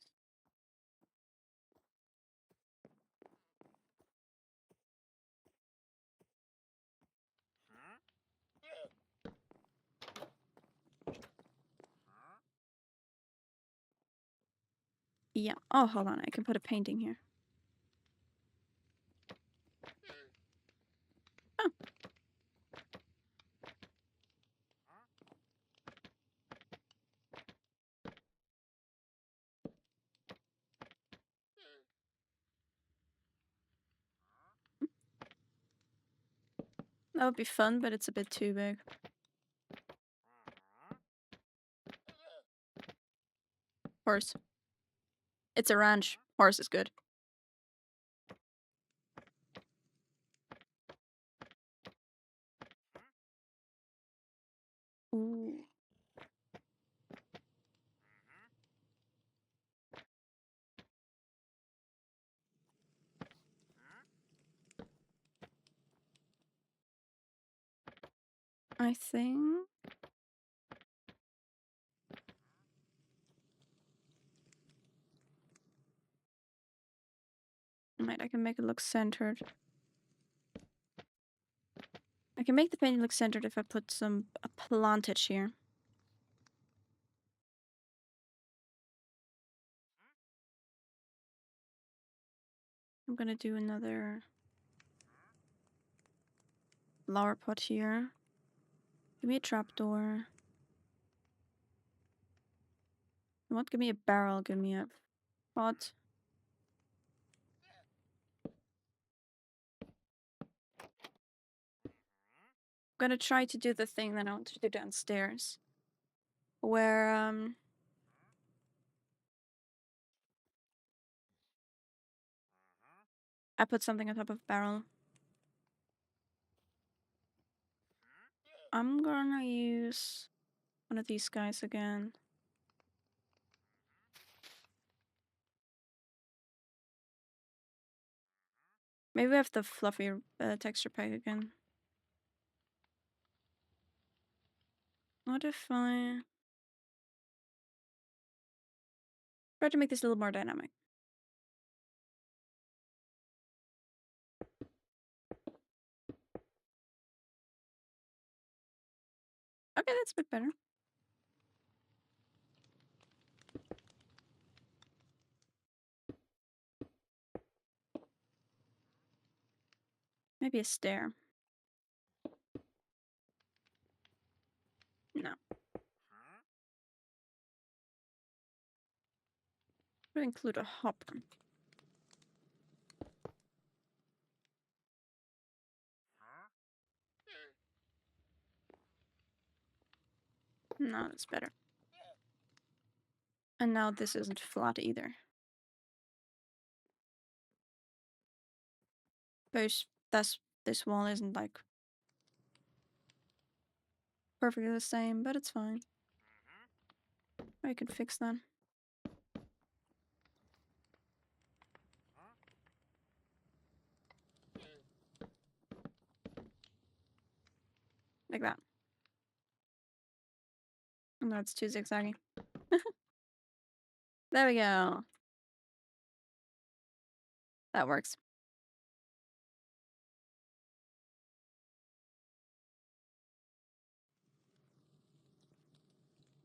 Yeah. Oh, hold on. I can put a painting here. Oh. That would be fun, but it's a bit too big. Horse. It's a ranch. Horse is good. Ooh. I think... Wait, I can make it look centered. I can make the painting look centered if I put a plantage here. I'm gonna do another flower pot here. Give me a trapdoor. What? Give me a barrel. Give me a pot. I'm gonna try to do the thing that I want to do downstairs. Where, I put something on top of a barrel. I'm gonna use one of these guys again. Maybe we have the fluffy texture pack again. What if I try to make this a little more dynamic? Okay, that's a bit better. Maybe a stair. No. Would include a hopper. No, that's better. And now this isn't flat either. This wall isn't like perfectly the same, but it's fine. I can fix that. Like that. No, it's too zigzaggy. There we go. That works.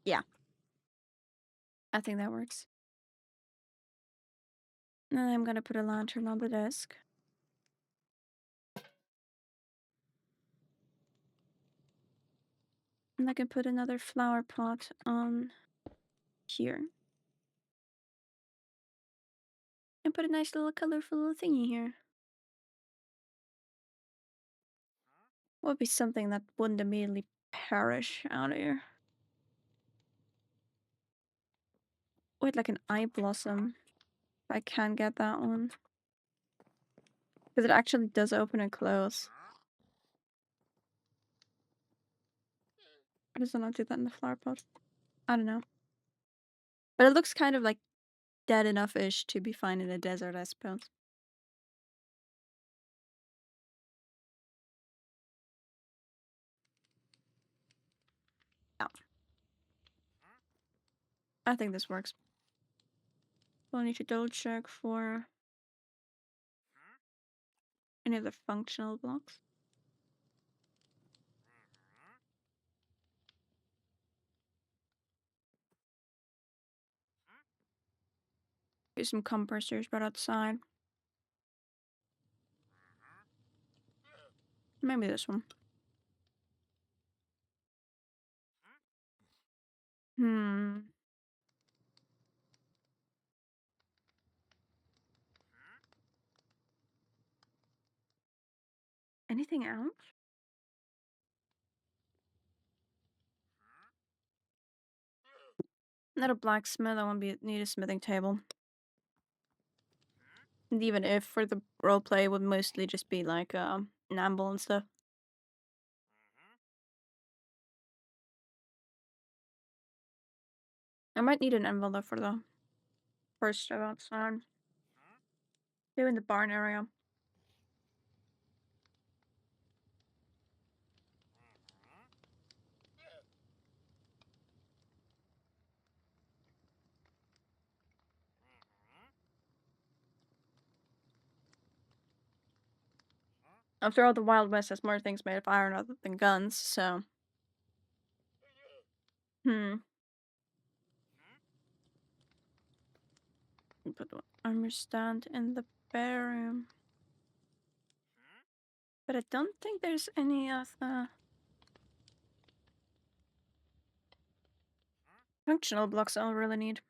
Yeah, I think that works. And I'm gonna put a lantern on the desk. And I can put another flower pot on here. And put a nice little colorful little thingy here. What would be something that wouldn't immediately perish out of here? Wait, like an eye blossom. If I can get that one. Because it actually does open and close. Why does it not do that in the flower pot? I don't know. But it looks kind of like dead enough-ish to be fine in a desert, I suppose. Yeah. I think this works. We'll need to double check for any other functional blocks. There's some compressors right outside. Maybe this one. Hmm. Anything else? Not a blacksmith. I won't need a smithing table. And even if for the roleplay, it would mostly just be like an anvil and stuff. I might need an anvil though for the first step outside. Maybe in the barn area. After all, the Wild West has more things made of iron other than guns, so. Put the armor stand in the bedroom. But I don't think there's any of the functional blocks I'll really need.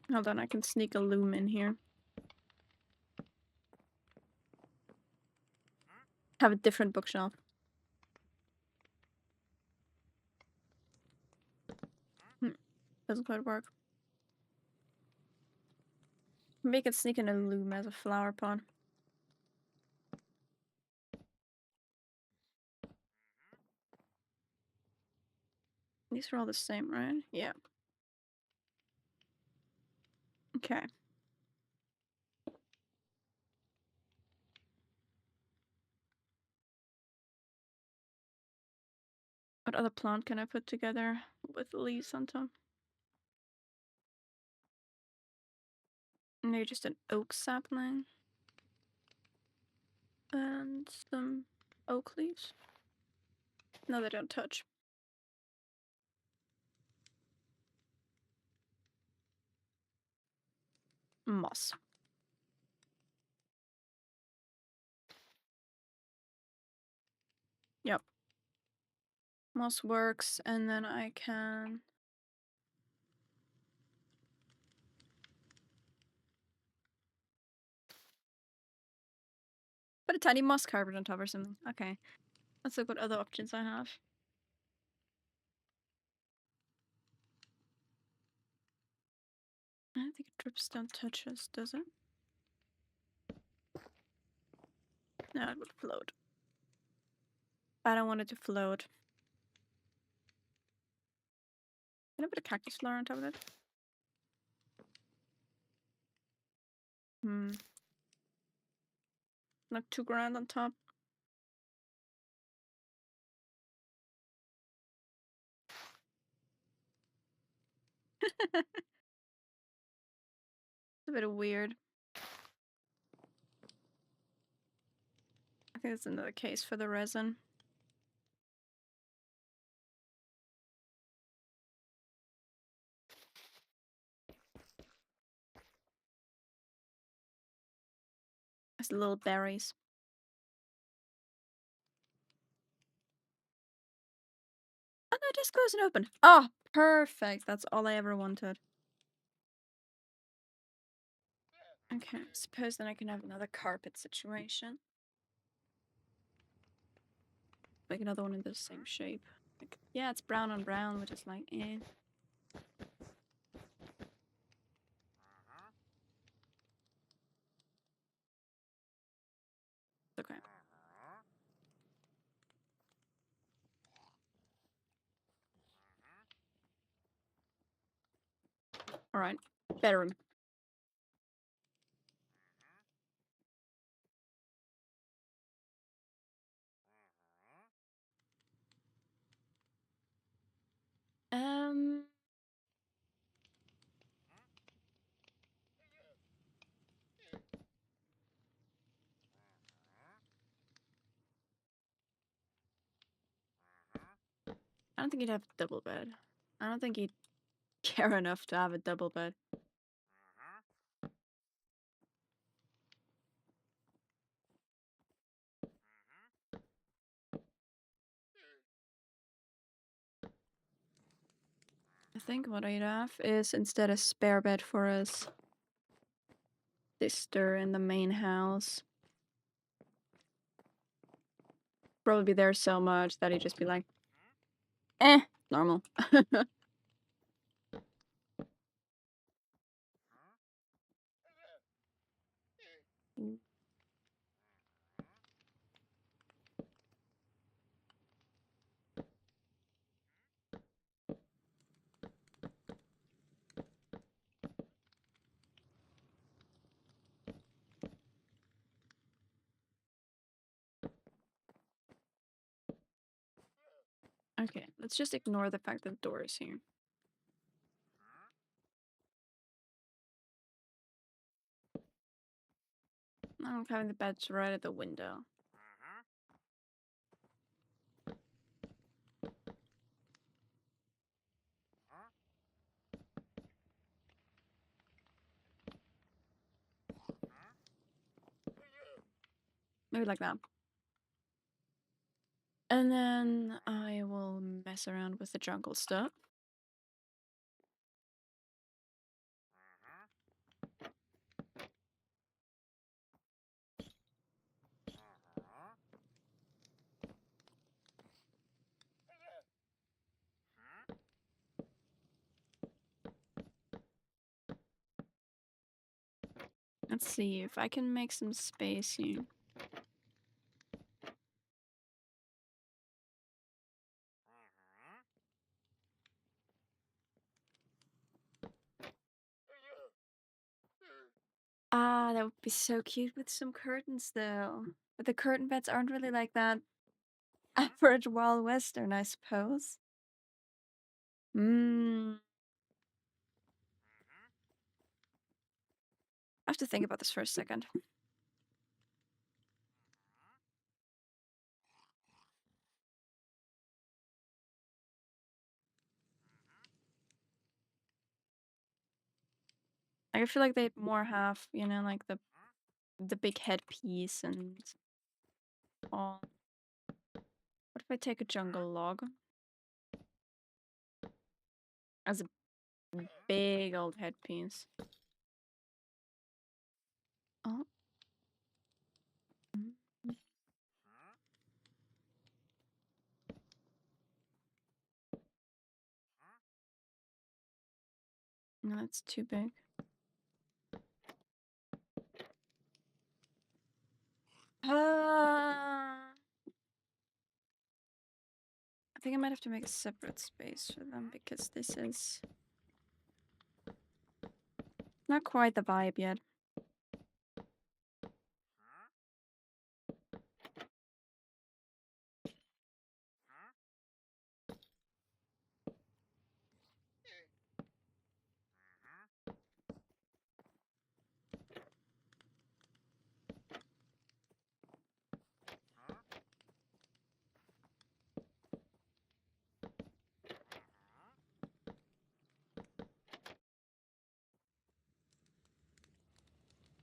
Hold on, I can sneak a loom in here. Have a different bookshelf. Doesn't quite work. Maybe I can sneak in a loom as a flower pot. These are all the same, right? Yeah. Okay. What other plant can I put together with leaves on top? Maybe just an oak sapling. And some oak leaves. No, they don't touch. Moss. Yep. Moss works, and then I can... put a tiny moss carpet on top or something. Okay. Let's look what other options I have. I don't think dripstone touches, does it? No, it would float. I don't want it to float. Can I put a cactus flower on top of it? Like 2 grand on top. It's a bit weird. I think it's another case for the resin. It's little berries. Oh no, just close and open. Oh, perfect. That's all I ever wanted. Okay, suppose then I can have another carpet situation. Make another one in the same shape. Like, yeah, it's brown on brown, which is like, eh. Okay. Alright. Bedroom. Um... I don't think he'd have a double bed. I don't think he'd care enough to have a double bed. I think what I'd have is instead a spare bed for his sister in the main house. Probably be there so much that he'd just be like, eh, normal. Okay, let's just ignore the fact that the door is here. I'm having the beds right at the window. Maybe like that. And then I will mess around with the jungle stuff. Let's see if I can make some space here. Ah, that would be so cute with some curtains though. But the curtain beds aren't really like that average Wild Western, I suppose. I have to think about this for a second. I feel like they'd more have, you know, like the big headpiece and all. What if I take a jungle log as a big old headpiece? Oh. Mm. No, that's too big. I think I might have to make a separate space for them because this is not quite the vibe yet.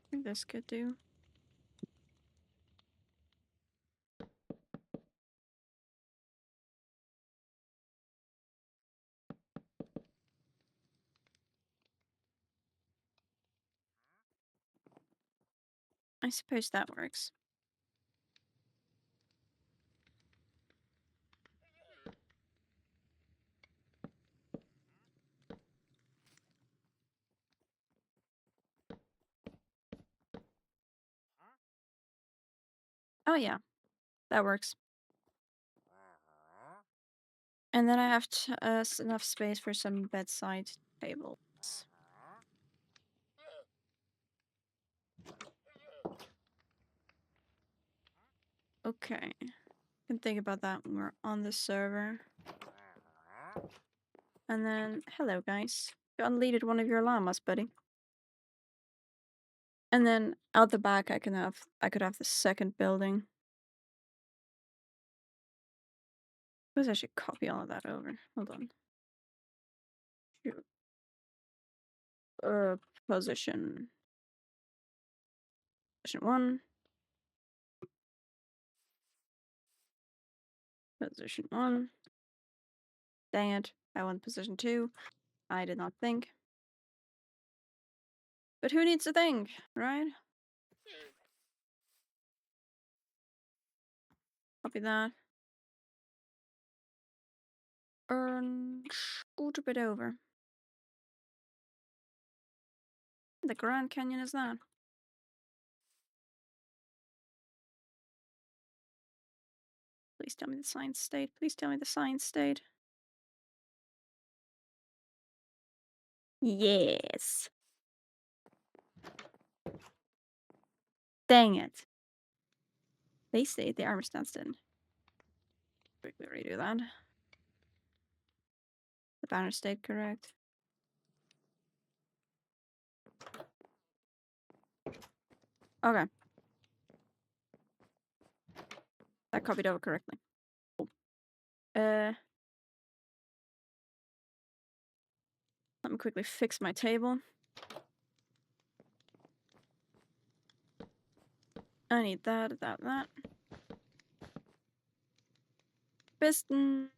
I think this could do. I suppose that works. Oh yeah, that works. And then I have enough space for some bedside tables. Okay. Can think about that when we're on the server. And then, hello guys. You unleaded one of your llamas, buddy. And then out the back I could have the second building. Suppose I should copy all of that over. Hold on. Shoot. Position. Position 1. Position 1. Dang it. I want position 2. I did not think. But who needs to think, right? Copy that. Scoot a bit over. The Grand Canyon is that? Please tell me the science state. Please tell me the science state. Yes. Dang it. They stayed. The armor stance didn't. Quickly redo that. The banner stayed correct. Okay. That copied over correctly. Cool. Let me quickly fix my table. I need that. Piston.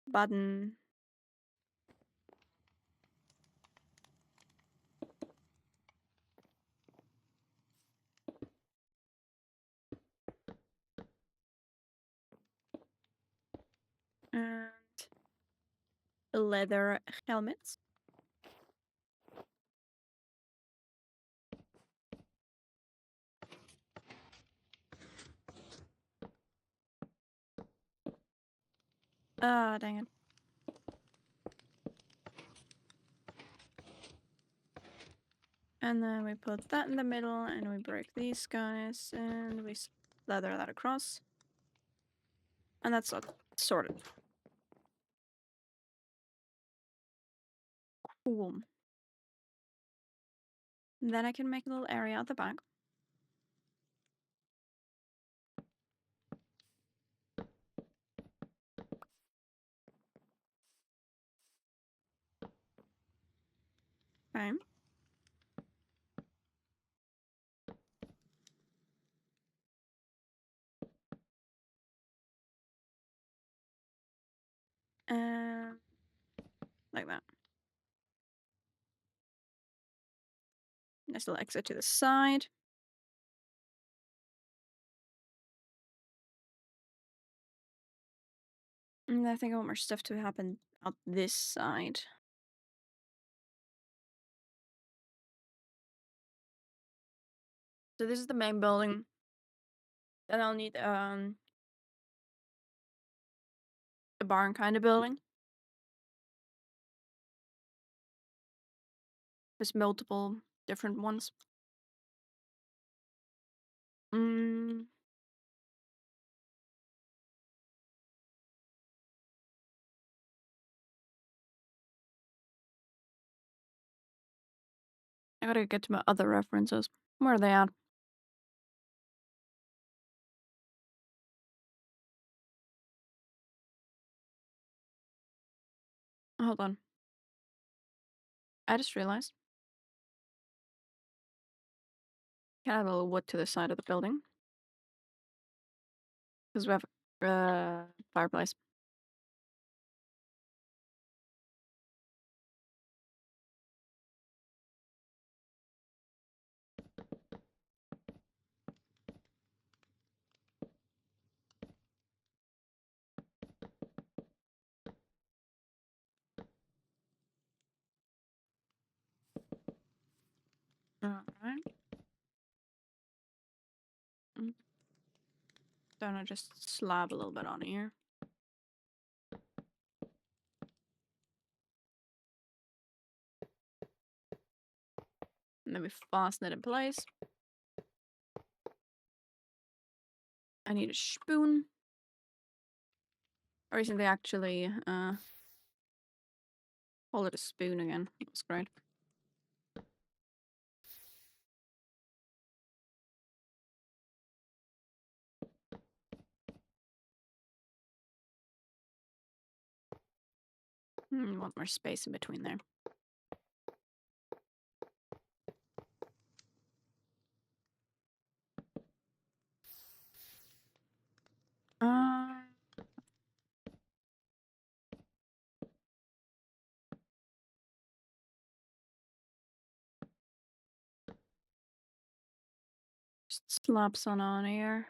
Button. And leather helmets. Ah, dang it. And then we put that in the middle and we break these guys and we leather that across. And that's sorted. Cool. And then I can make a little area at the back. Okay. And like that. Nice little exit to the side. And I think I want more stuff to happen out this side. So this is the main building. Then I'll need a barn kind of building. There's multiple different ones. Mm, I gotta get to my other references. Where are they at? Hold on. I just realized. Can add a little wood to the side of the building. Because we have a fireplace. Alright. Don't I just slab a little bit on here? And then we fasten it in place. I need a spoon. I recently actually call it a spoon again. That's great. Want more space in between there. Uh, just slap some on here.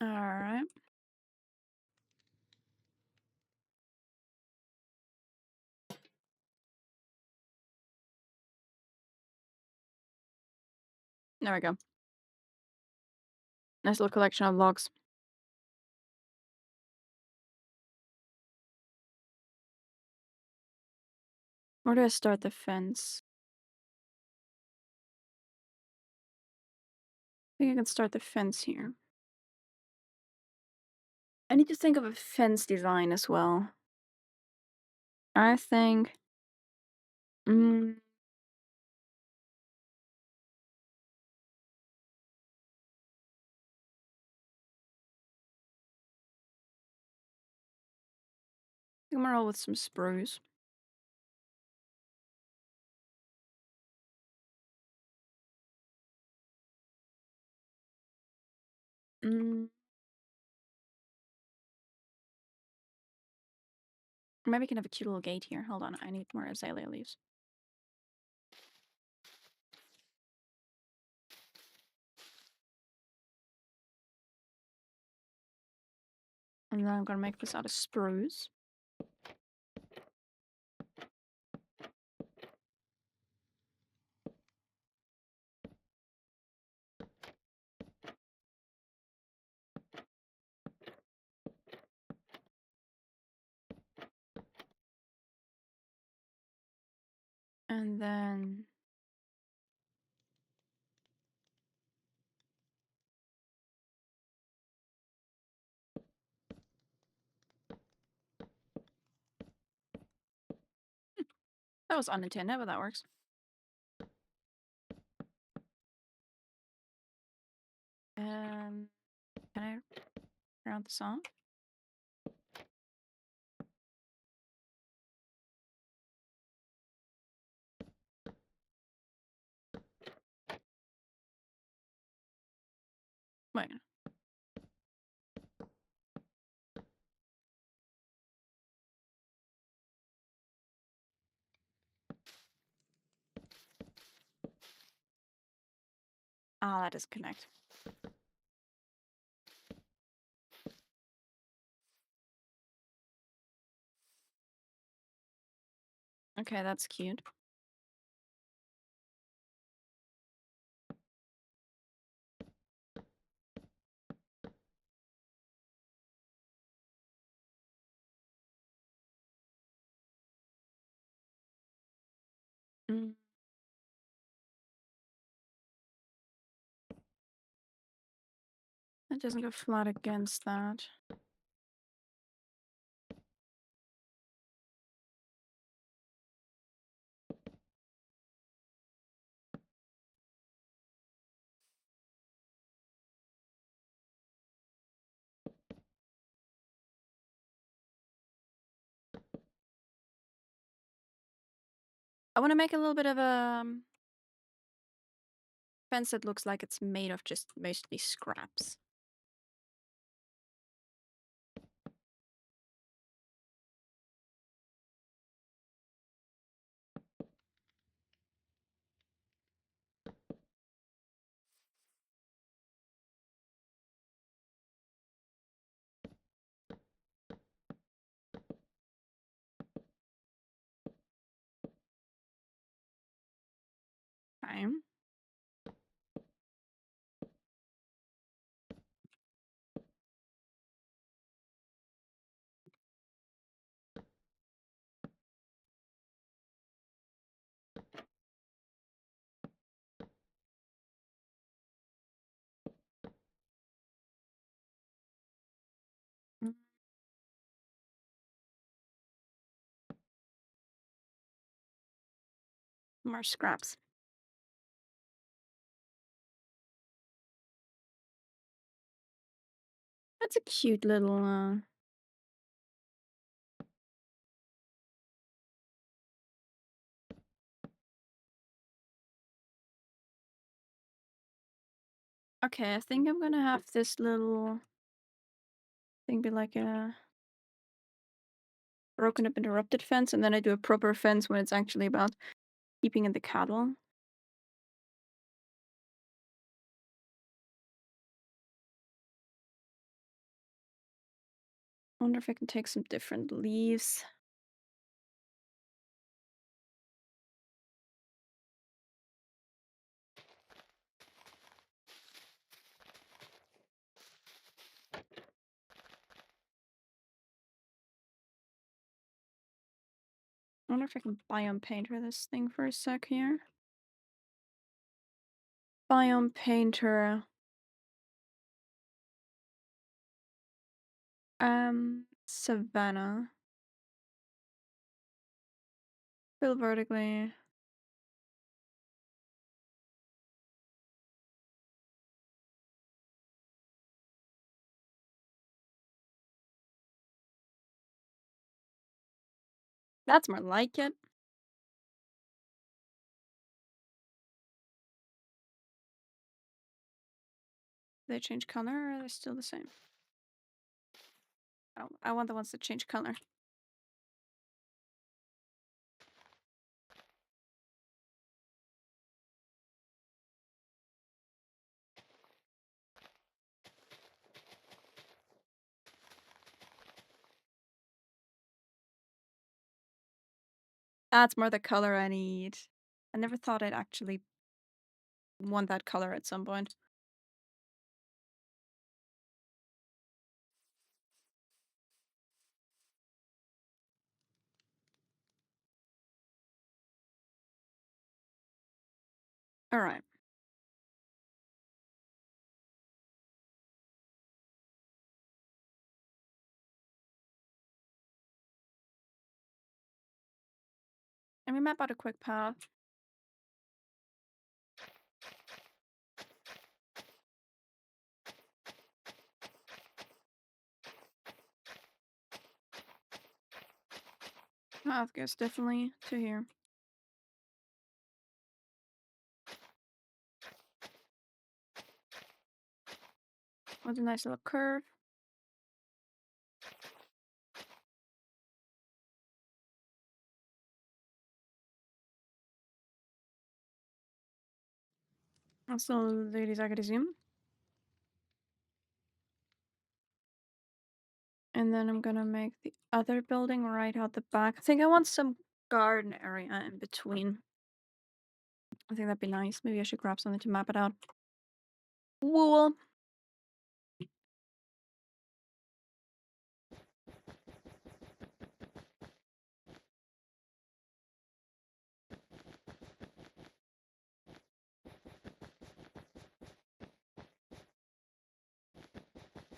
Alright. There we go. Nice little collection of logs. Where do I start the fence? I think I can start the fence here. I need to think of a fence design as well. I think... Mm, I'm gonna roll with some spruce. Mm, maybe we can have a cute little gate here. Hold on, I need more azalea leaves. And then I'm gonna make this out of spruce. And then... That was unintended, but that works. Can I turn on the song? Wait. Ah, that doesn't connect. Okay, that's cute. Mm, it doesn't go flat against that. I want to make a little bit of a fence that looks like it's made of just mostly scraps. Okay. Mm, more scraps. That's a cute little Okay, I think I'm gonna have this little thing be like a broken up interrupted fence, and then I do a proper fence when it's actually about keeping in the cattle. I wonder if I can take some different leaves. I wonder if I can biome painter this thing for a sec here. Biome painter. Savannah. Fill vertically. That's more like it. They change color or are they still the same? Oh, I want the ones that change color. That's more the color I need. I never thought I'd actually want that color at some point. Alright. Let me map out a quick path. Path goes definitely to here. With a nice little curve. Absolutely Zagadizim. And then I'm gonna make the other building right out the back. I think I want some garden area in between. I think that'd be nice. Maybe I should grab something to map it out. Wool.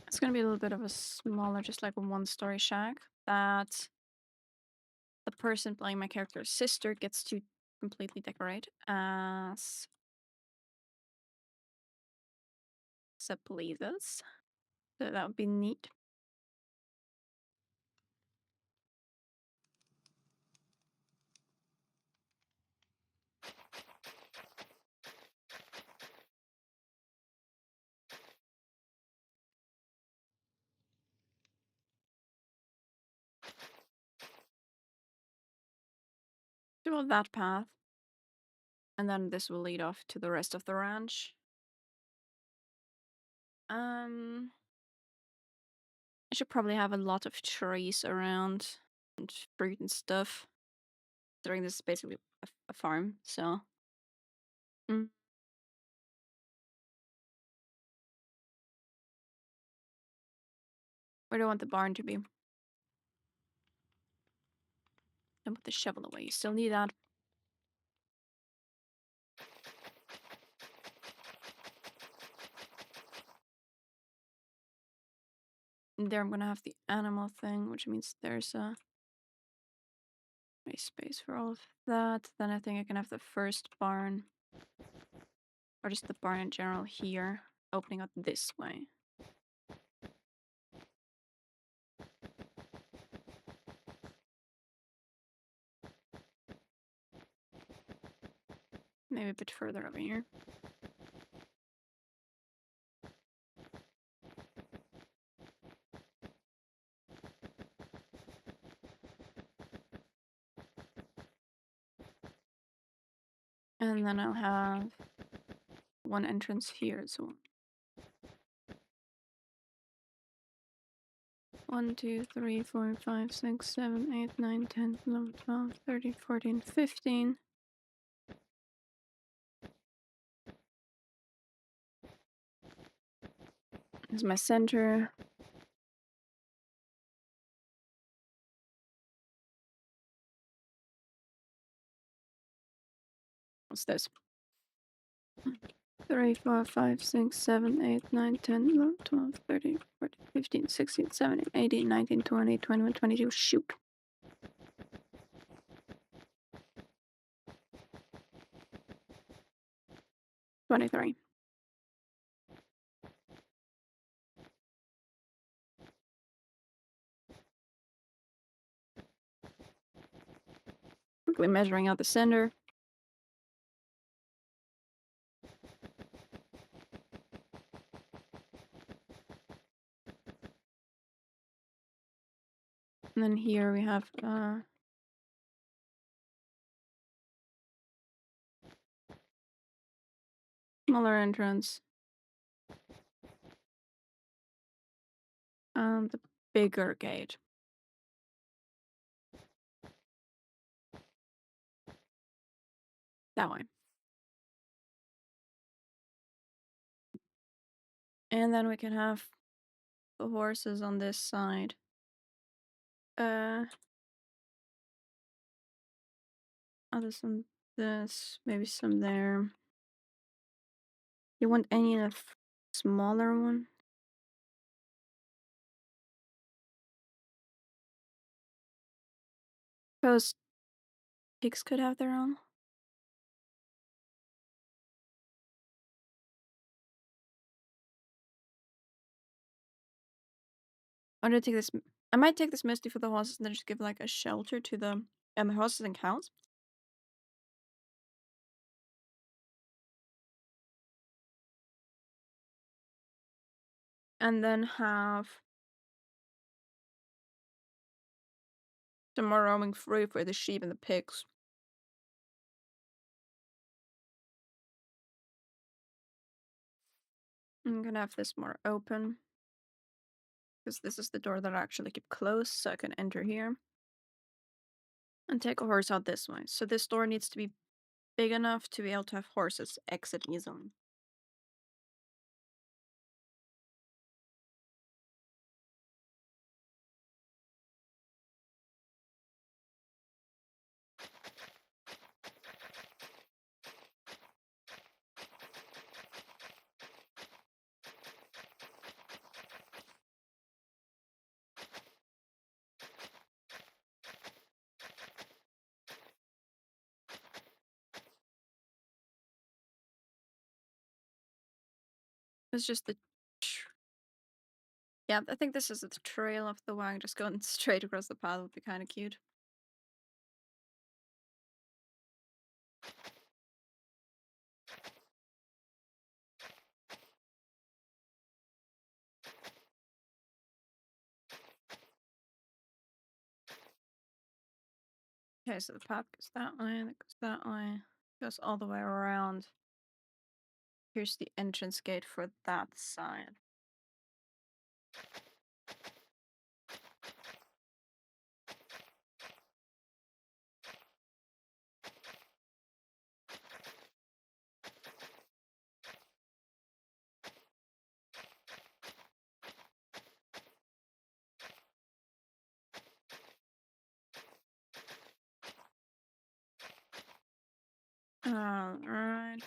It's gonna be a little bit of a smaller, just like a one-story shack that the person playing my character's sister gets to completely decorate as it pleases. So that would be neat. Do that path. And then this will lead off to the rest of the ranch. I should probably have a lot of trees around and fruit and stuff. Considering this is basically a farm, so. Mm. Where do I want the barn to be? Don't put the shovel away. You still need that. And there I'm gonna have the animal thing, which means there's a nice space for all of that. Then I think I can have the first barn, or just the barn in general here, opening up this way. Maybe a bit further over here. And then I'll have one entrance here as well. 1, 2, 3, 4, 5, 6, 7, 8, 9, 10, 11, 12, 13, 14, 15. Here's my center. What's this? 3, 4, 5, 6, 7, 8, 9, 10, 11, 12, 13, 14, 15, 16, 17, 18, 19, 20, 21, 22. Shoot. 23. Quickly measuring out the center. And then here we have smaller entrance. The bigger gate. That way. And then we can have the horses on this side. Other some this, maybe some there. You want any of the smaller one? Suppose pigs could have their own. I'm gonna take this. I might take this Misty for the horses and then just give like a shelter to the horses and cows. And then have some more roaming free for the sheep and the pigs. I'm gonna have this more open because this is the door that I actually keep closed, so I can enter here and take a horse out this way. So this door needs to be big enough to be able to have horses exit easily. It's just the yeah, I think this is the trail of the wagon. Just going straight across the path would be kind of cute. Okay, so the path goes that way, that goes that way, goes all the way around. Here's the entrance gate for that side. Alright.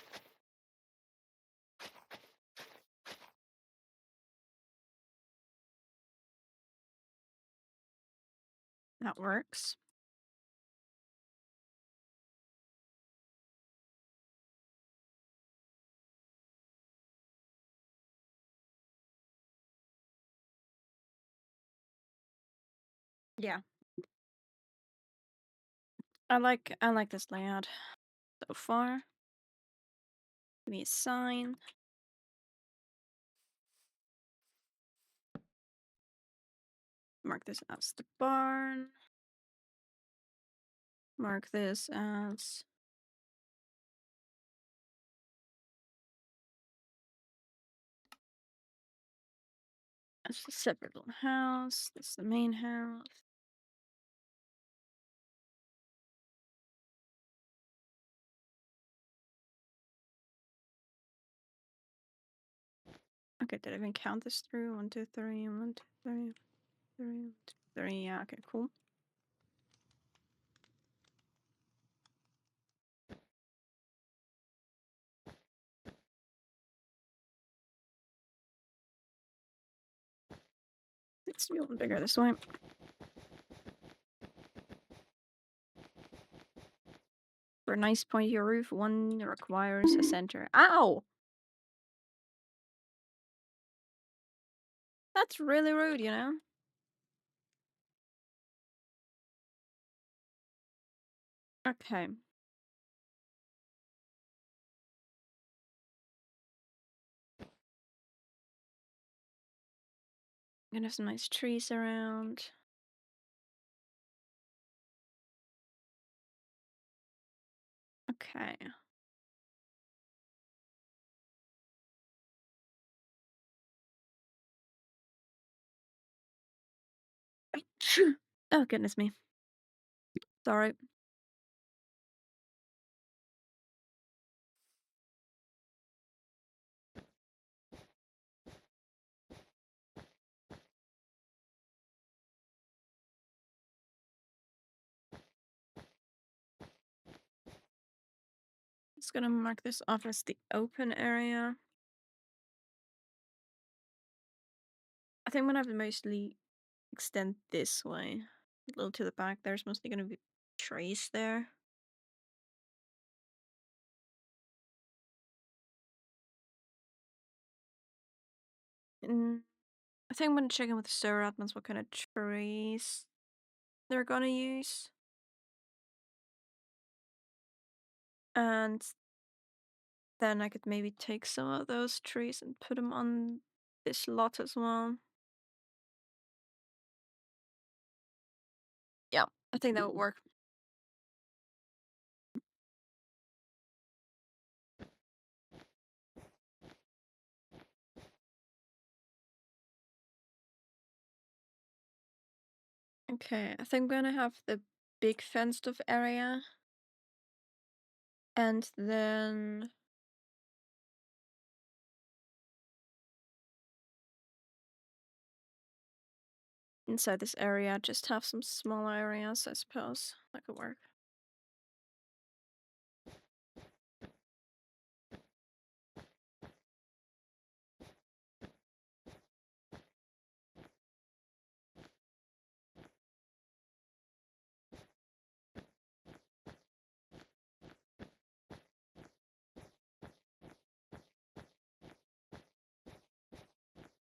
That works. Yeah. I like this layout so far. Give me a sign. Mark this as the barn. Mark this as a separate little house. This is the main house. Okay, did I even count this through? 1, 2, 3, 1, 2, 3, 3, 3. Yeah, okay, cool. Needs to be a little bigger this way. For a nice pointy roof, one requires a center. Ow! That's really rude, you know? Okay. I'm gonna have some nice trees around. Okay. Oh, goodness me. Sorry. Just gonna mark this off as the open area. I think I'm gonna have to mostly extend this way. A little to the back. There's mostly gonna be trees there. And I think I'm gonna check in with the sewer admins what kind of trees they're gonna use. And then I could maybe take some of those trees and put them on this lot as well. Yeah, I think that would work. Okay, I think I'm gonna have the big fenced off area. And then inside this area, just have some smaller areas, I suppose. That could work.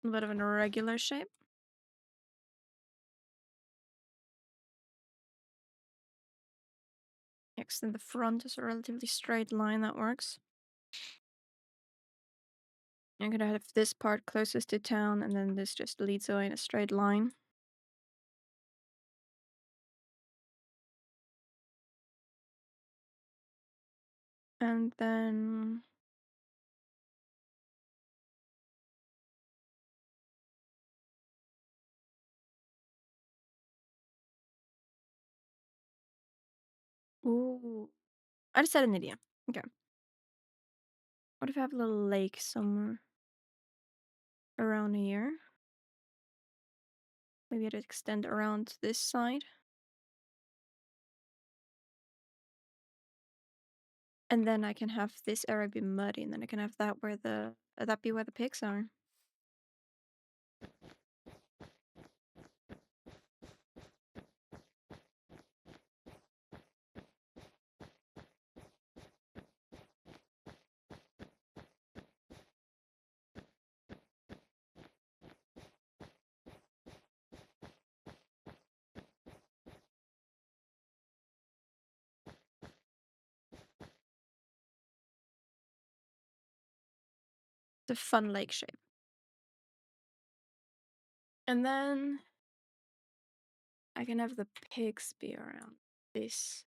A bit of an irregular shape. Next, in the front is a relatively straight line that works. I'm gonna have this part closest to town, and then this just leads away in a straight line. And then ooh, I just had an idea. Okay, what if I have a little lake somewhere around here? Maybe I'd extend around this side. And then I can have this area be muddy, and then I can have that where that be where the pigs are. The fun lake shape. And then I can have the pigs be around this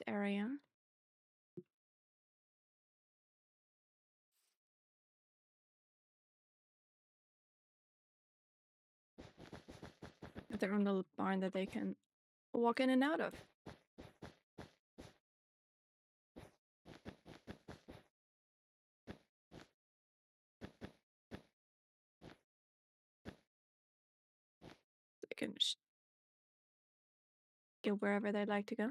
area. With their own little barn that they can walk in and out of. They can just go wherever they'd like to go.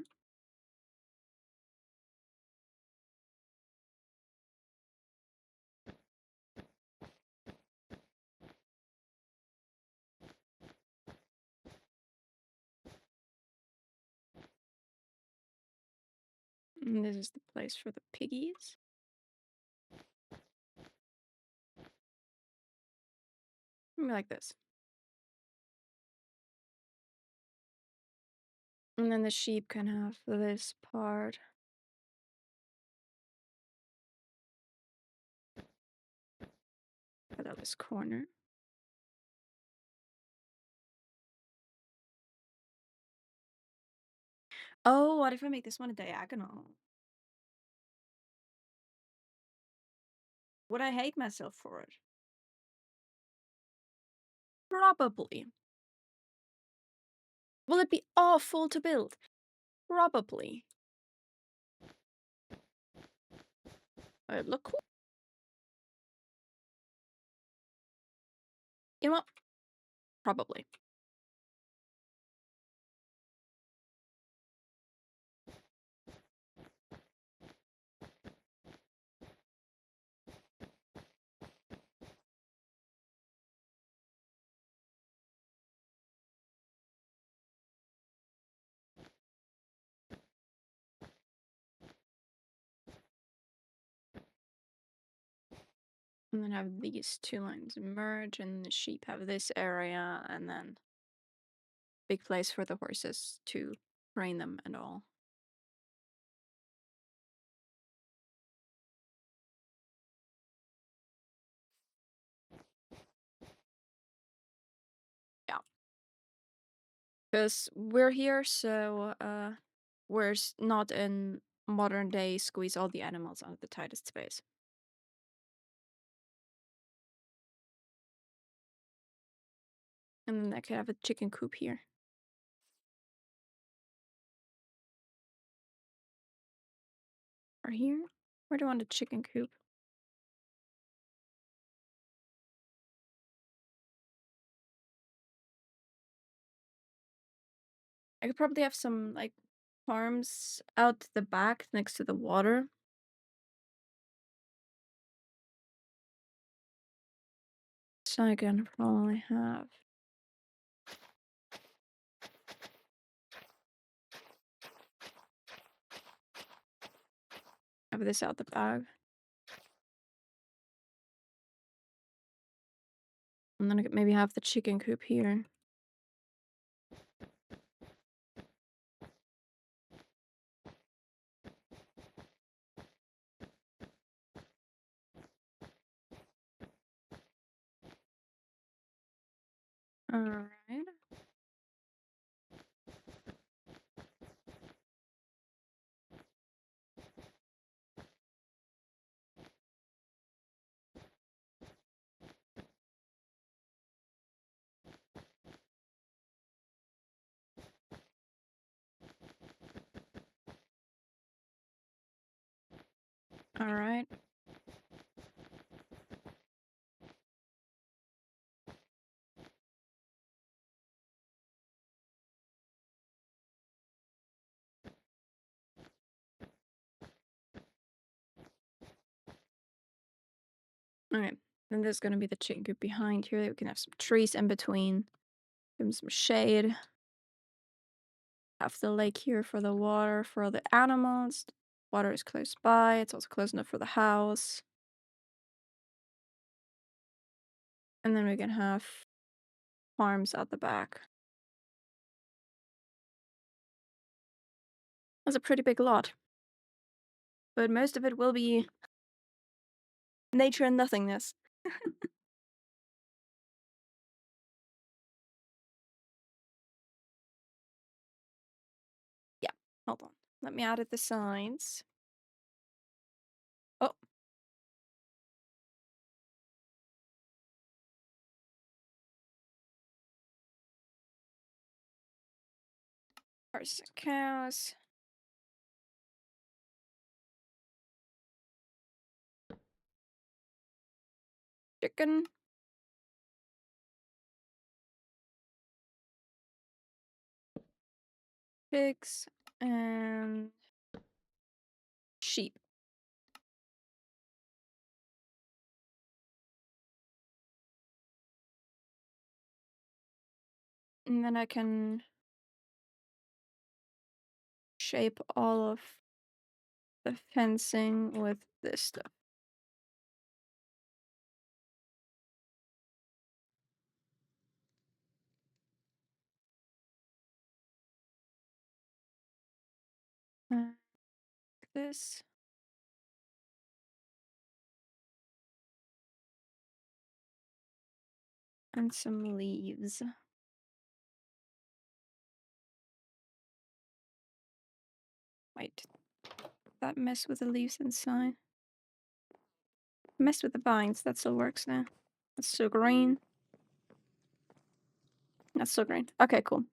And this is the place for the piggies. Maybe like this. And then the sheep can have this part. Cut out this corner. Oh, what if I make this one a diagonal? Would I hate myself for it? Probably. Will it be awful to build? Probably. It look cool. You know what? Probably. And then have these two lines merge, and the sheep have this area, and then big place for the horses to train them and all. Yeah. Because we're here, so not in modern day squeeze all the animals out of the tightest space. And then I could have a chicken coop here. Or here? Where do I want the chicken coop? I could probably have some, like, farms out the back next to the water. So I can probably have this out the back. And then I could maybe have the chicken coop here. Alright. Alright. Okay. Then there's gonna be the chicken coop behind here. We can have some trees in between. Give them some shade. Have the lake here for the water for the animals. Water is close by. It's also close enough for the house. And then we can have farms at the back. That's a pretty big lot. But most of it will be nature and nothingness. Yeah. Hold on. Let me edit the signs. Oh, horses and cows. Chicken. Pigs. And sheep. And then I can shape all of the fencing with this stuff. Like this. And some leaves. Wait. That mess with the leaves inside. Mess with the vines. That still works now. That's still green. That's still green. Okay, cool.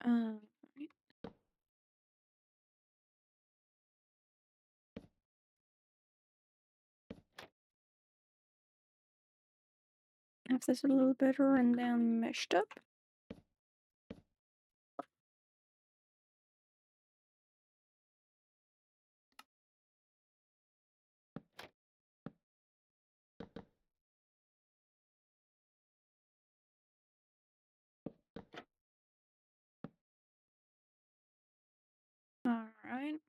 Um, have this a little bit run down meshed up. Alright.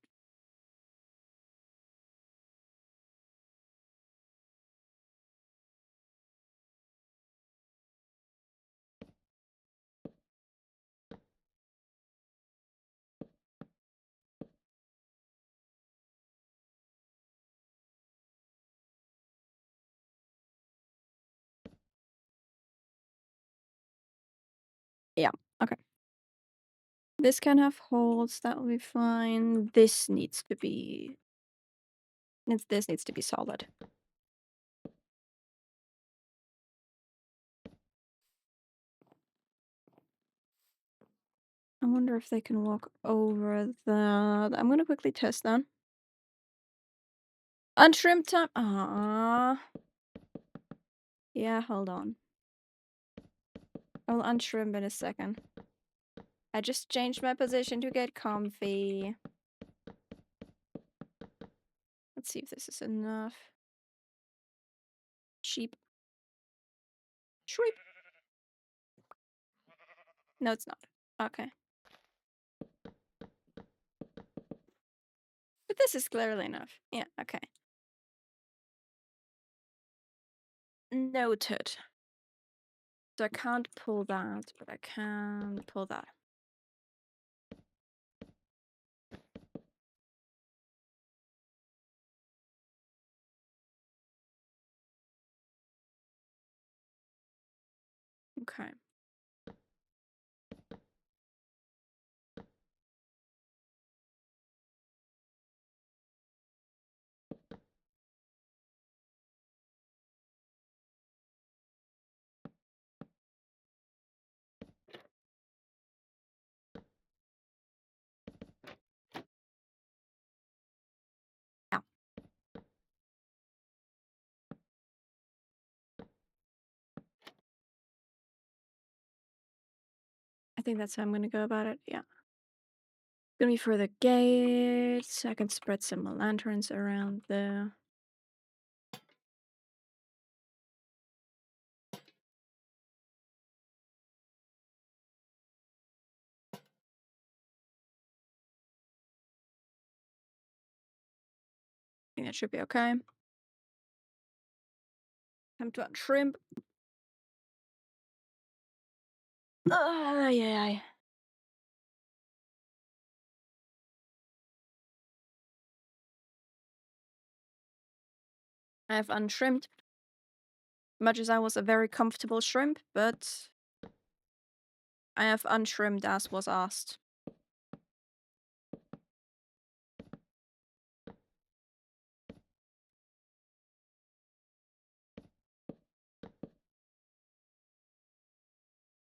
Yeah, okay. This can have holes, that will be fine. This needs to be... This needs to be solid. I wonder if they can walk over that. I'm gonna quickly test that. Untrimmed time. Ah. Yeah, hold on. I'll untrim in a second. I just changed my position to get comfy. Let's see if this is enough. Sheep. Shreep. No, it's not. Okay. But this is clearly enough. Yeah, okay. Noted. So I can't pull that, but I can pull that. Okay. Yeah, I think that's how I'm gonna go about it. Yeah. Gonna be for the gates. I can spread some lanterns around the... I think that should be okay. Time to untrim. Yeah. I have untrimmed. Much as I was a very comfortable shrimp, but I have untrimmed as was asked.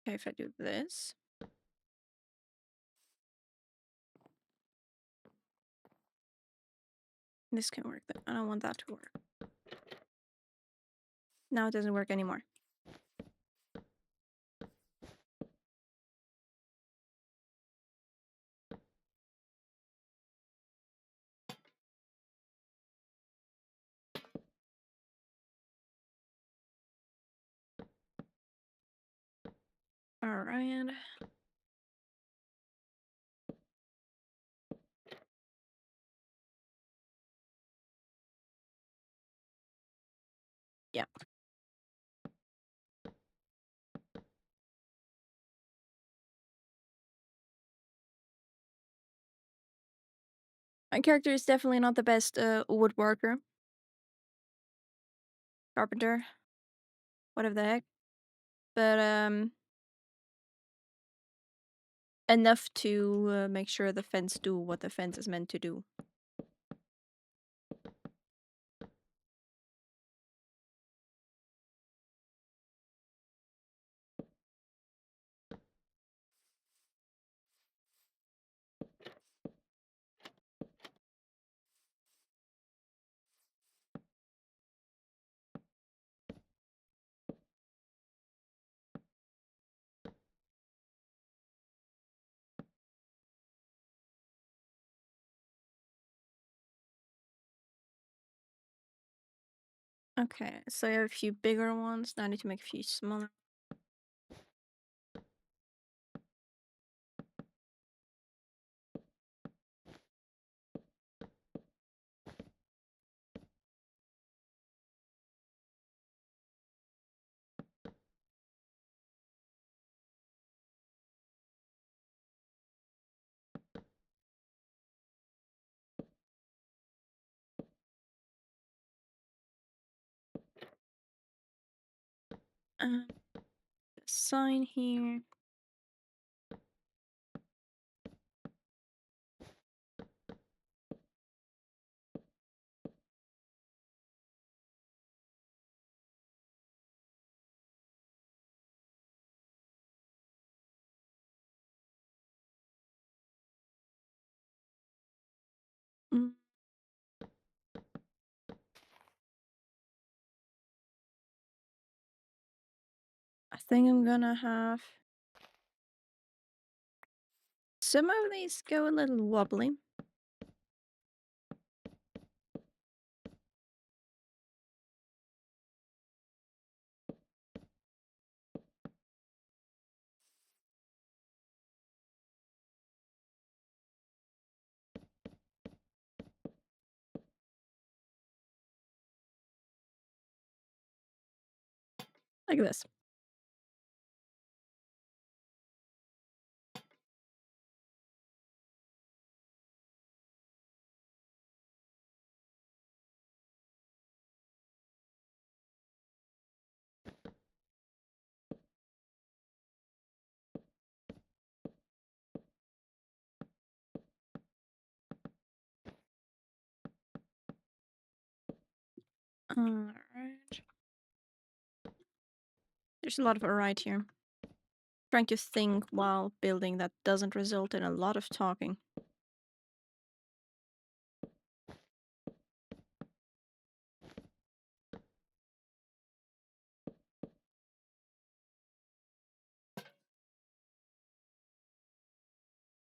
Okay, if I do this. This can work though. I don't want that to work. Now it doesn't work anymore. Alright. Yeah. My character is definitely not the best woodworker. Carpenter. Whatever the heck. But enough to make sure the fence do what the fence is meant to do. Okay, so I have a few bigger ones. Now I need to make a few smaller. Sign here. think I'm gonna have some of these go a little wobbly. Like this. Alright. There's a lot of alright here. Trying to think while building that doesn't result in a lot of talking.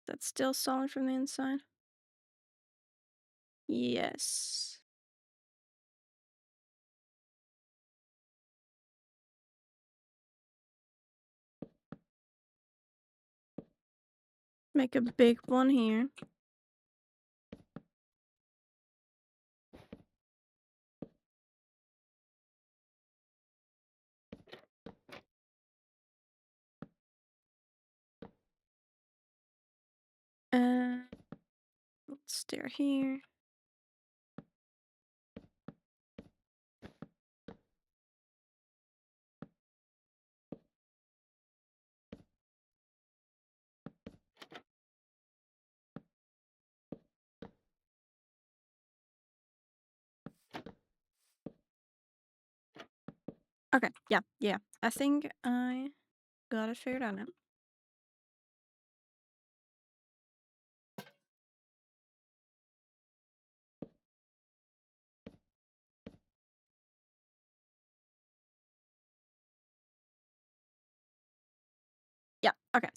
That's still solid from the inside? Yes. Make a big one here. Uh, let's stare here. Okay, yeah. I think I got it figured out now. Yeah, okay.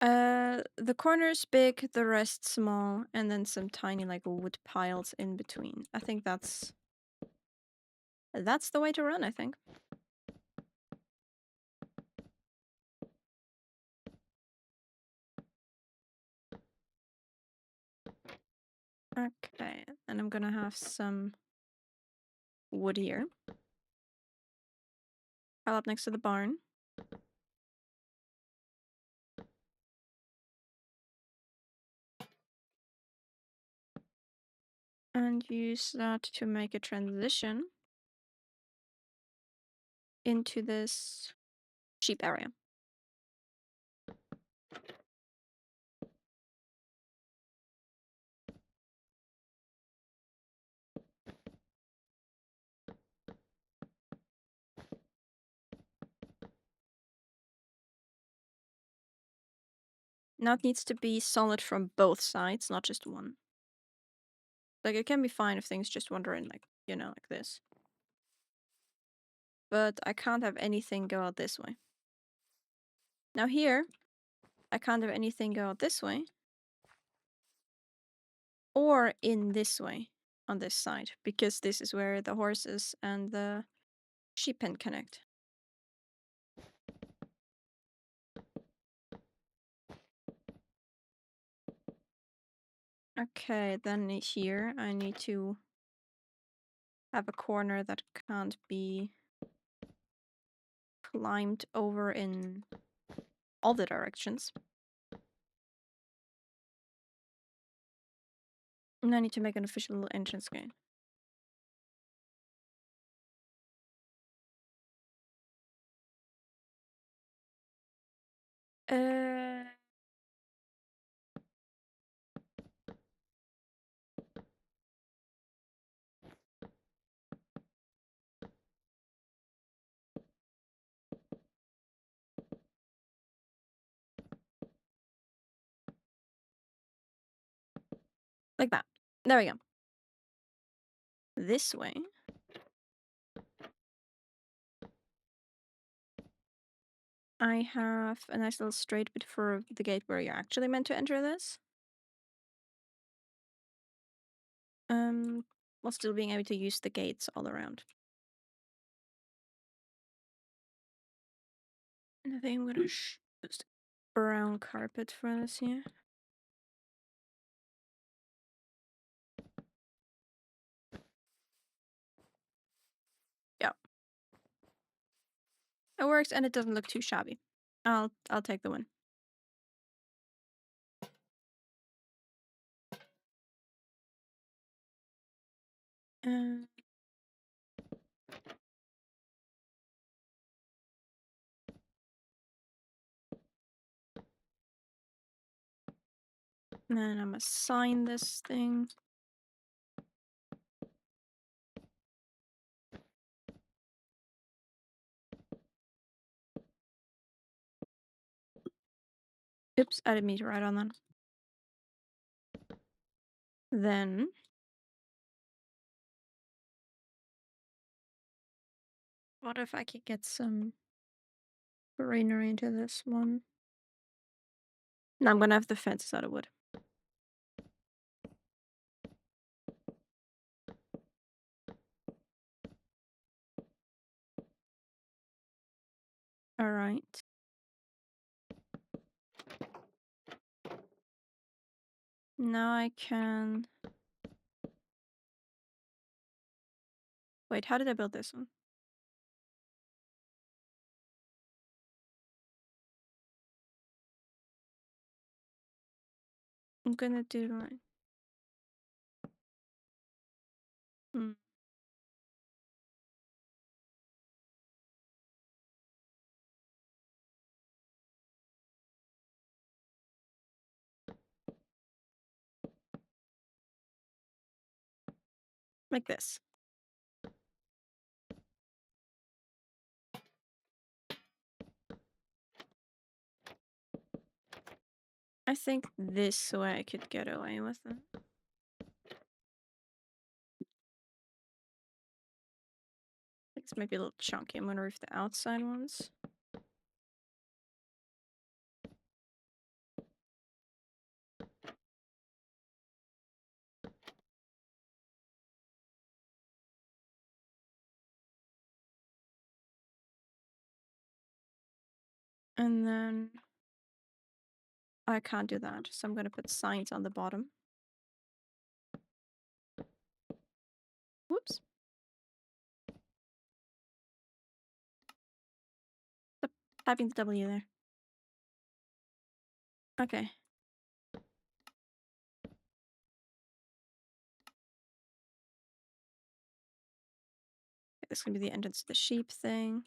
The corner's big, the rest small, and then some tiny like wood piles in between. I think that's the way to run, I think. Okay, and I'm gonna have some wood here. Pile up next to the barn. And use that to make a transition into this sheep area. Now it needs to be solid from both sides, not just one. Like, it can be fine if things just wander in, like, like this. But I can't have anything go out this way. Now here, I can't have anything go out this way. Or in this way, on this side. Because this is where the horses and the sheep pen connect. Okay, then here I need to have a corner that can't be climbed over in all the directions. And I need to make an official entrance gate. Uh, like that. There we go. This way. I have a nice little straight bit for the gate where you're actually meant to enter this. While still being able to use the gates all around. And I think I'm gonna use brown carpet for this here. Yeah. It works and it doesn't look too shabby. I'll take the win. Uh, and then I'm gonna sign this thing. Oops, I didn't mean to write on that. Then what if I could get some greenery into this one? No, I'm gonna have the fences out of wood. Alright. Now I can... Wait, how did I build this one? I'm gonna do like... Hmm. Like this. I think this way I could get away with it. It's maybe a little chunky. I'm gonna roof the outside ones. And then I can't do that, so I'm gonna put signs on the bottom. Whoops. Stop typing the W there. Okay. This is gonna be the entrance to the sheep thing.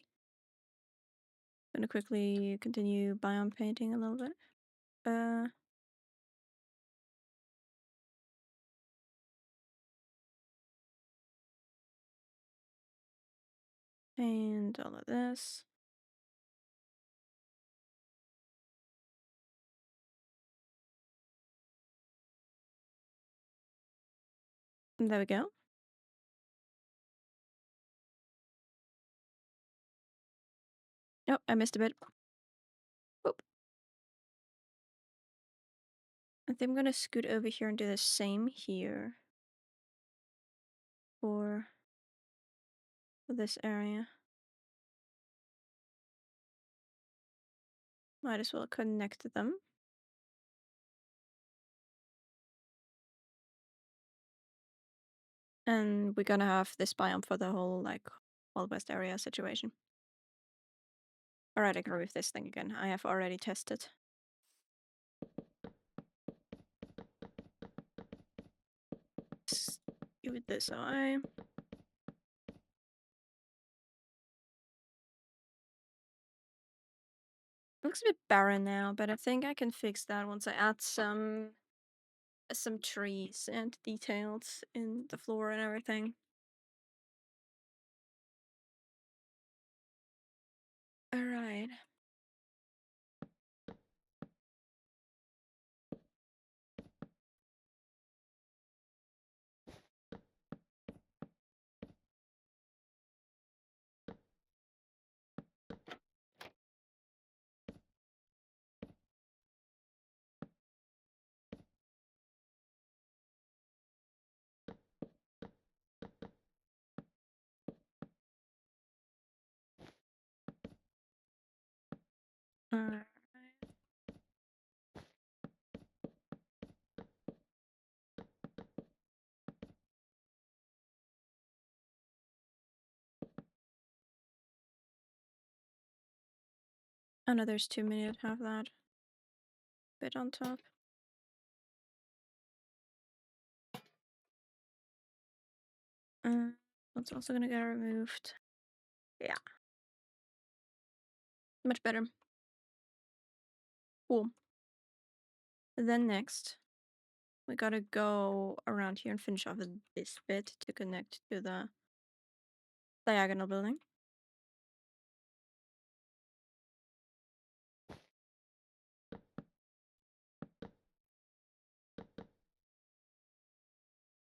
Gonna quickly continue biome painting a little bit. And all of this. And there we go. Oh, I missed a bit. Whoop. I think I'm gonna scoot over here and do the same here. For this area. Might as well connect them. And we're gonna have this biome for the whole, like, Wild West area situation. Alright, I can remove this thing again. I have already tested. Give it this away. Looks a bit barren now, but I think I can fix that once I add some trees and details in the floor and everything. Alright. Oh no, there's too many that have that bit on top. That's also gonna get removed. Yeah, much better. Cool. Then next, we gotta go around here and finish off this bit to connect to the diagonal building.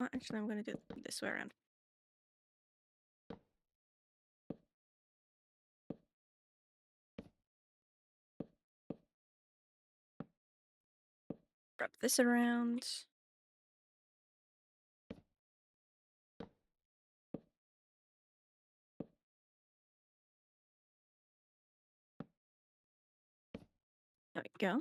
Actually, I'm gonna do it this way around. Wrap this around. There we go.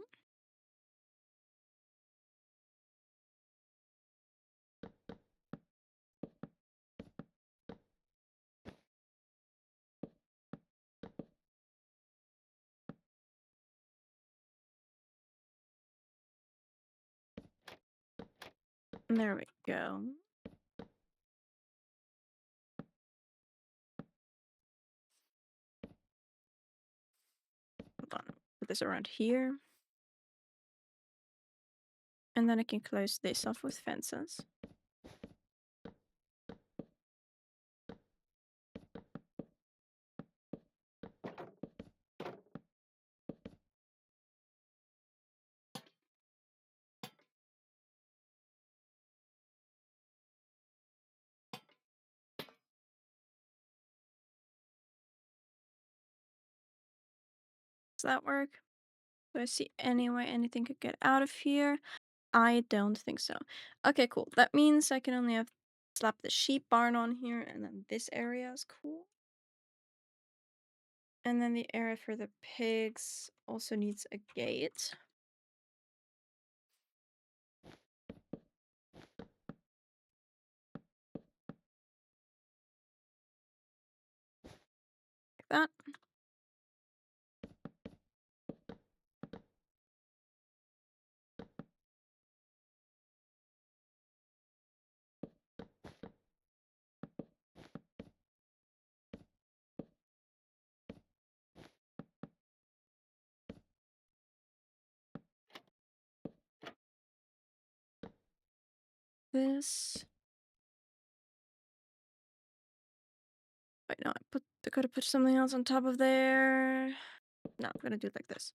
There we go. Hold on. Put this around here. And then I can close this off with fences. Does that work? Do I see any way anything could get out of here? I don't think so. Okay, cool. That means I can only have slap the sheep barn on here, and then this area is cool. And then the area for the pigs also needs a gate. Like that. This. Wait, no, I gotta put something else on top of there. No, I'm gonna do it like this.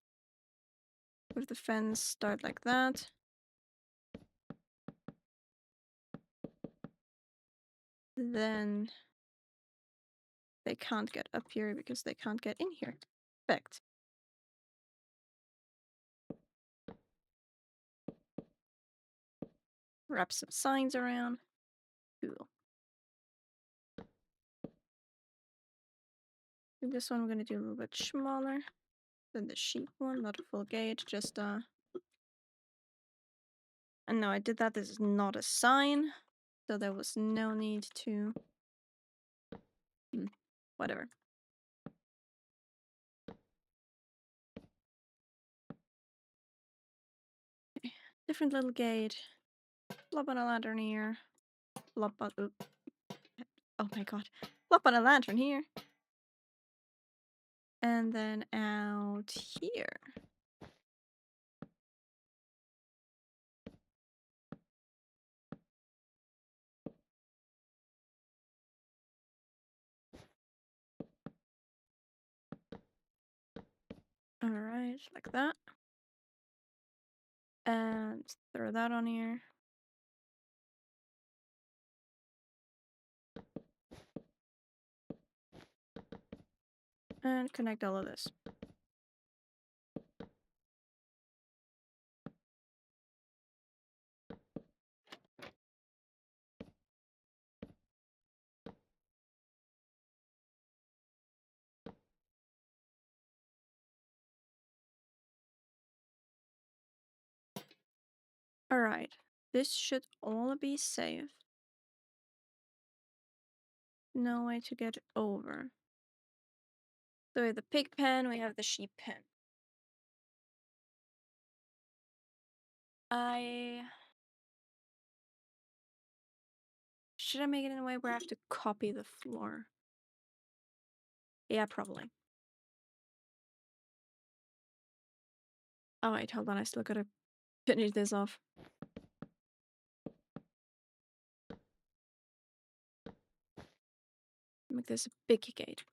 Put the fence, start like that. Then they can't get up here because they can't get in here. Perfect. Wrap some signs around. Cool. This one I'm gonna do a little bit smaller than the sheep one, not a full gate, just and no, I did that. This is not a sign, so there was no need to whatever. Okay. Different little gate. Flop on a lantern here. Flop on oh my god. Flop on a lantern here. And then out here. Alright, like that. And throw that on here. And connect all of this. Alright. This should all be safe. No way to get over. So we have the pig pen, we have the sheep pen. Should I make it in a way where I have to copy the floor? Yeah, probably. Oh wait, hold on, I still gotta finish this off. Make this a big gate.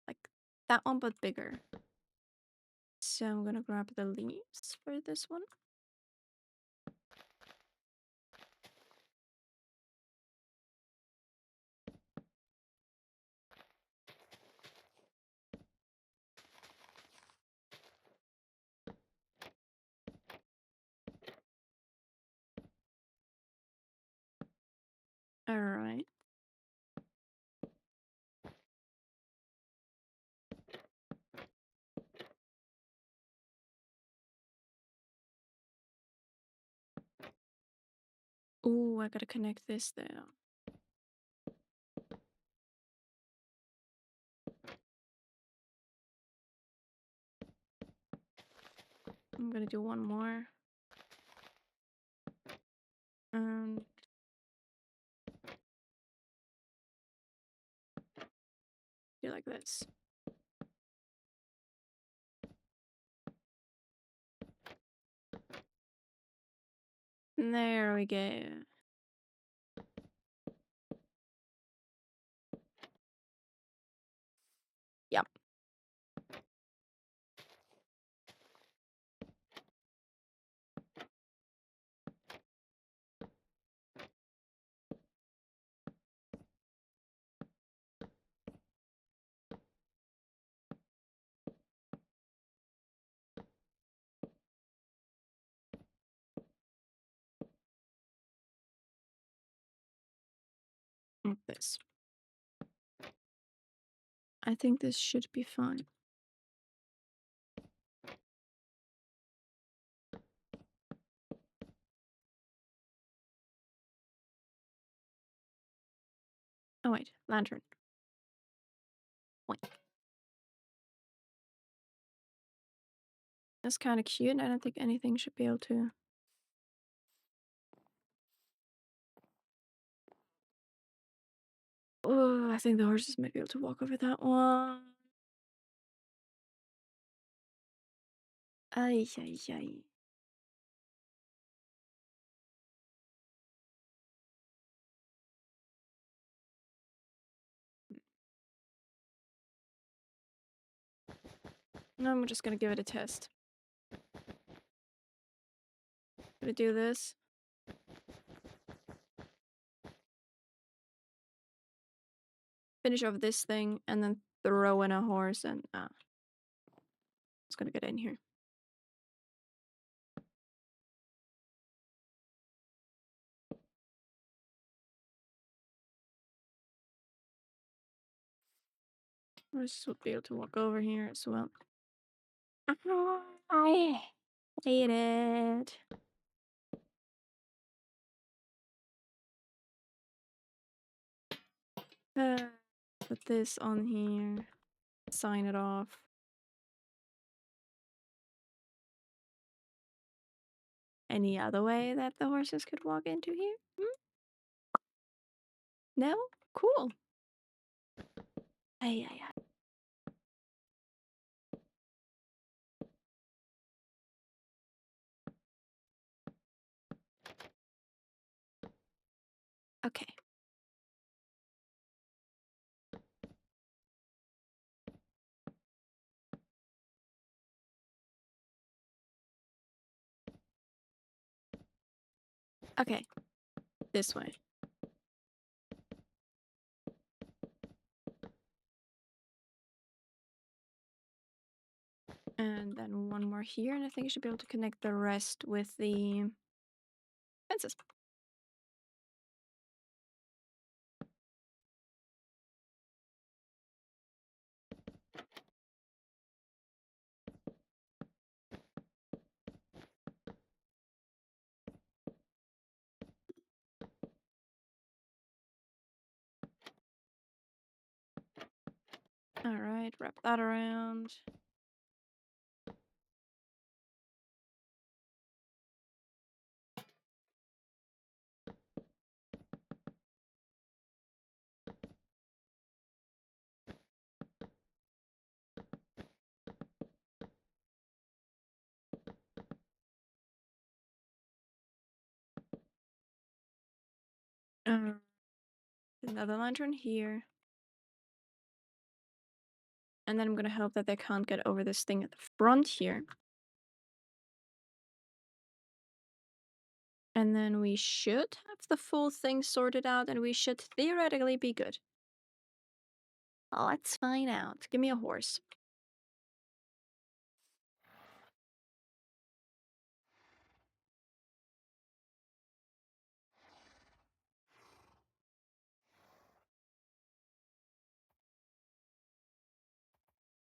Like that one, but bigger. So I'm gonna grab the leaves for this one. Alright. Ooh, I gotta connect this there. I'm gonna do one more. And do like this. There we go. Yep. Like this. I think this should be fine. Oh wait, lantern. Wait. That's kind of cute. I don't think anything should be able to. Oh, I think the horses might be able to walk over that one. Ay, ay, ay. I'm just gonna give it a test. Gonna do this. Finish off this thing and then throw in a horse and it's gonna get in here. Horses will be able to walk over here as well. I hate it. Put this on here. Sign it off. Any other way that the horses could walk into here? No? Cool. Ay, ay, ay. Okay. Okay. This way. And then one more here, and I think I should be able to connect the rest with the fences. Alright, wrap that around. Uh, another lantern here. And then I'm gonna hope that they can't get over this thing at the front here. And then we should have the full thing sorted out and we should theoretically be good. Let's find out. Give me a horse.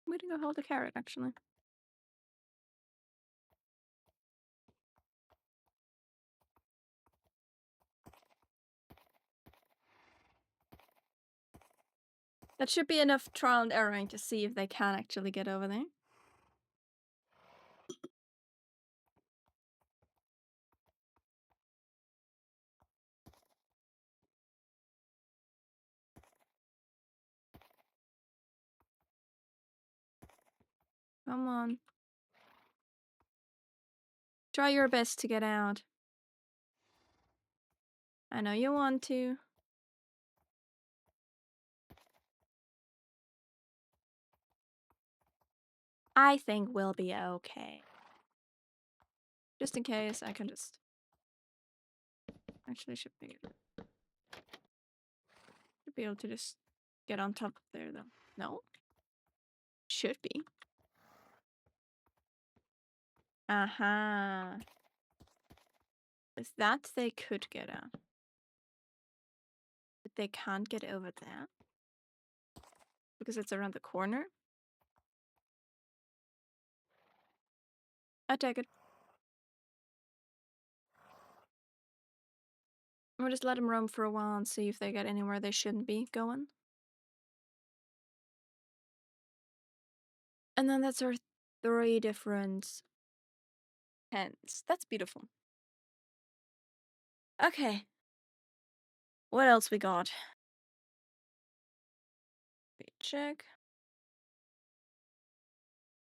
I'm gonna go hold the carrot, actually. That should be enough trial and erroring to see if they can actually get over there. Come on. Try your best to get out. I know you want to. I think we'll be okay. Just in case, I can just... Actually, should be able to just get on top there, though. No? Should be. Aha. Is that they could get out. But they can't get over there. Because it's around the corner. I take it. We'll just let them roam for a while and see if they get anywhere they shouldn't be going. And then that's our 3 different pens. That's beautiful. Okay. What else we got? Wait, check.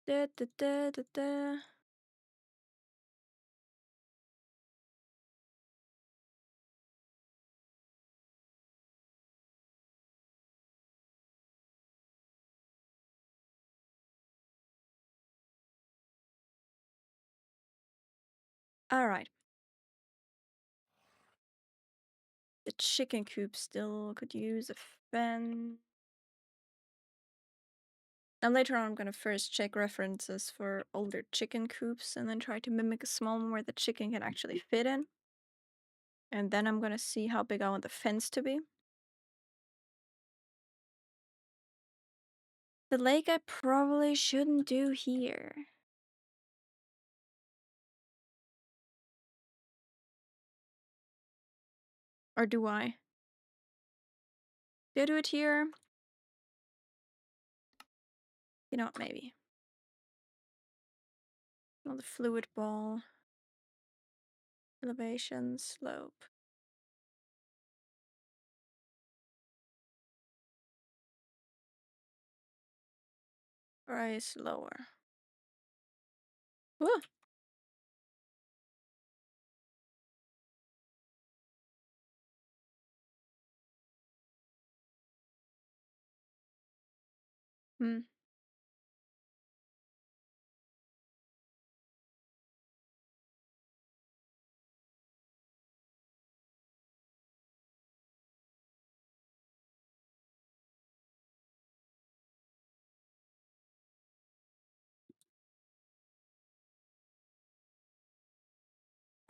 Da, da, da, da, da. Alright. The chicken coop still could use a fan. And later on I'm gonna first check references for older chicken coops and then try to mimic a small one where the chicken can actually fit in. And then I'm gonna see how big I want the fence to be. The lake I probably shouldn't do here. Or do I? Do I do it here? You know what, maybe. Well, the fluid ball. Elevation, slope. Rise lower. Whoa! Hmm.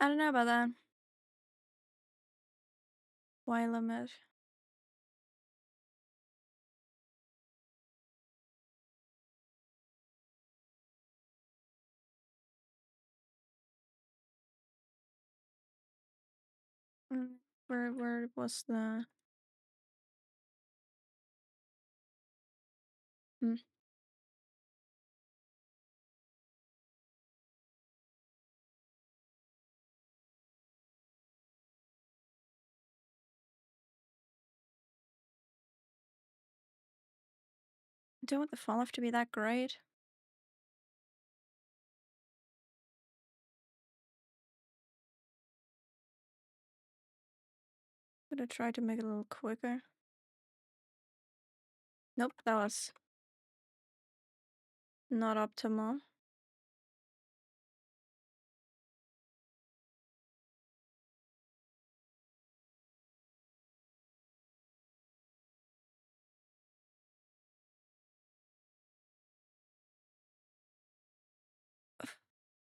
I don't know about that. Y limit. Where was the... Hmm. I don't want the fall off to be that great. gonna try to make it a little quicker. Nope, that was not optimal.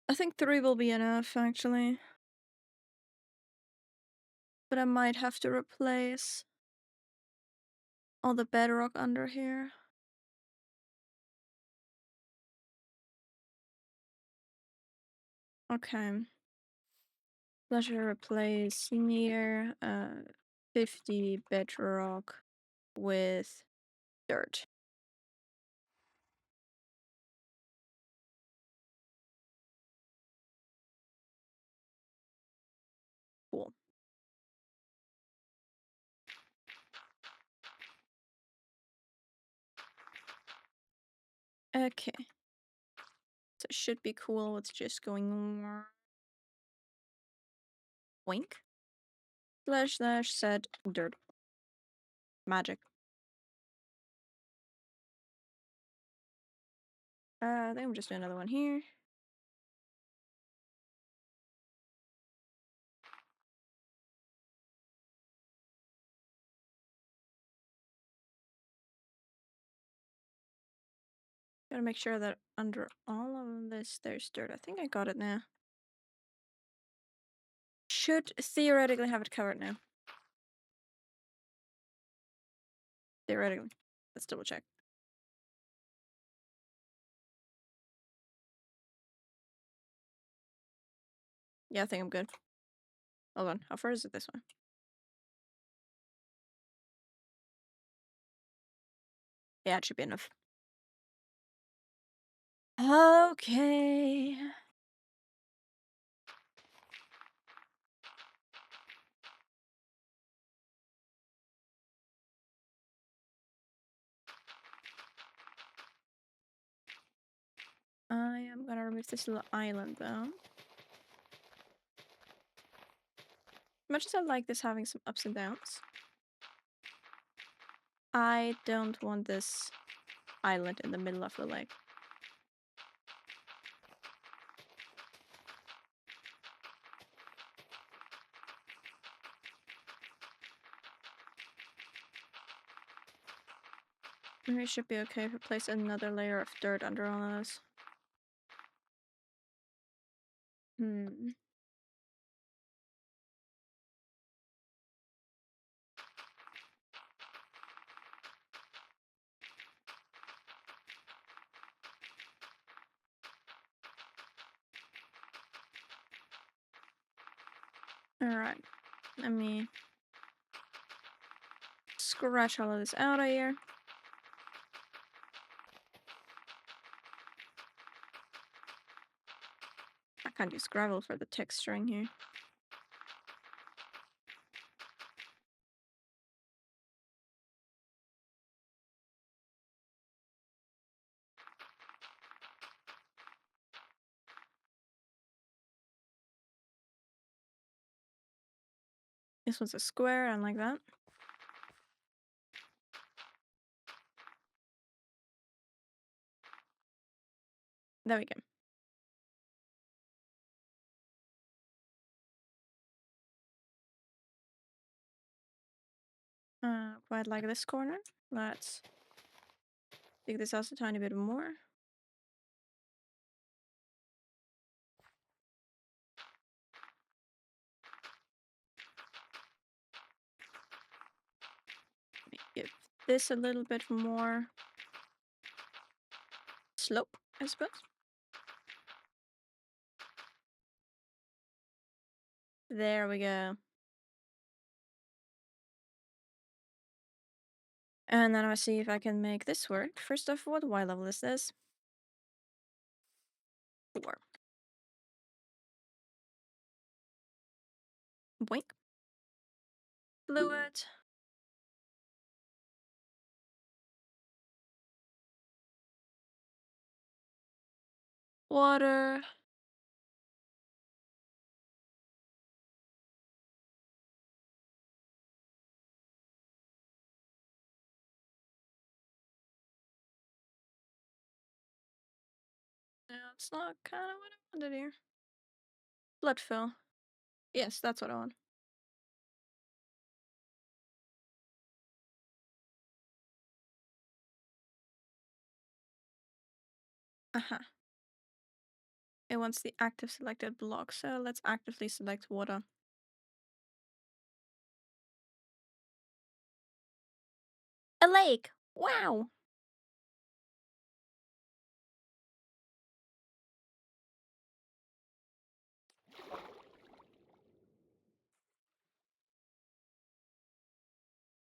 I think 3 will be enough, actually. But I might have to replace all the bedrock under here. Okay. Let's replace near 50 bedrock with dirt. Cool. Okay. So it should be cool. It's just going wink. Slash set dirt. Magic. I think I'm just doing another one here. Gotta make sure that under all of this there's dirt. I think I got it now. Should theoretically have it covered now. Theoretically. Let's double check. Yeah, I think I'm good. Hold on. How far is it this one? Yeah, it should be enough. Okay. I am gonna remove this little island though. Much as I like this having some ups and downs, I don't want this island in the middle of the lake. Maybe it should be okay if I place another layer of dirt under all of this. Alright. Let me scratch all of this out of here. I can't use gravel for the texturing here. This one's a square, and like that. There we go. Quite like this corner. Let's dig this out a tiny bit more. Give this a little bit more slope, I suppose. There we go. And then I'll see if I can make this work. First off, what Y level is this? 4. Boink. Fluid. Water. No, it's not kind of what I wanted here. Blood fill. Yes, that's what I want. Uh-huh. It wants the active selected block, so let's actively select water. A lake! Wow!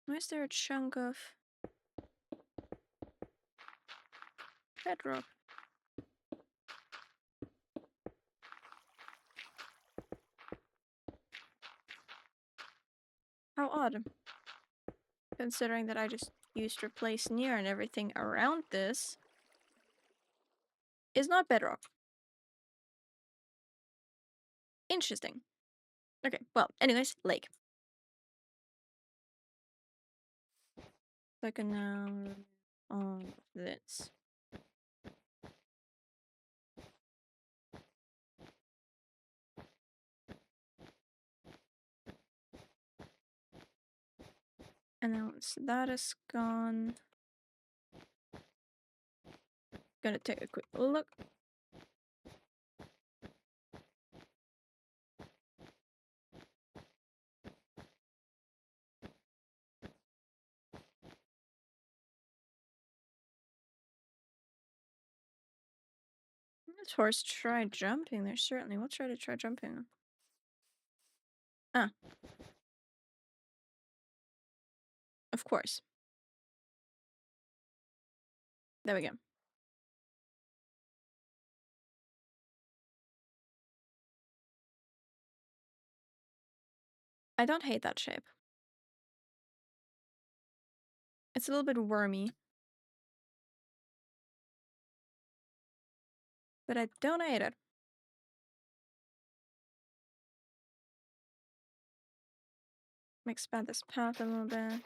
Why is there a chunk of bedrock? How odd. Considering that I just used replace near and everything around this is not bedrock. Interesting. Okay, well, anyways, lake. So I can now on this. And then once that is gone, gonna take a quick look. This horse tried jumping there, certainly. We'll try to try jumping on. Ah, of course. There we go. I don't hate that shape. It's a little bit wormy. But I don't hate it. Expand this path a little bit.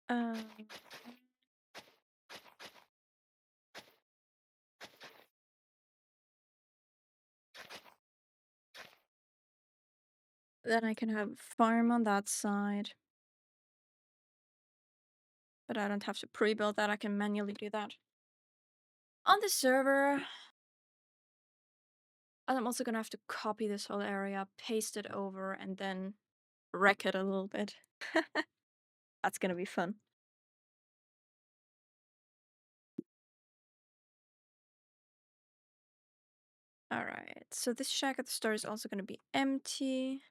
Um, then I can have farm on that side. But I don't have to pre-build that, I can manually do that. On the server, I'm also gonna have to copy this whole area, paste it over, and then wreck it a little bit. That's gonna be fun. Alright, so this shack at the start is also gonna be empty.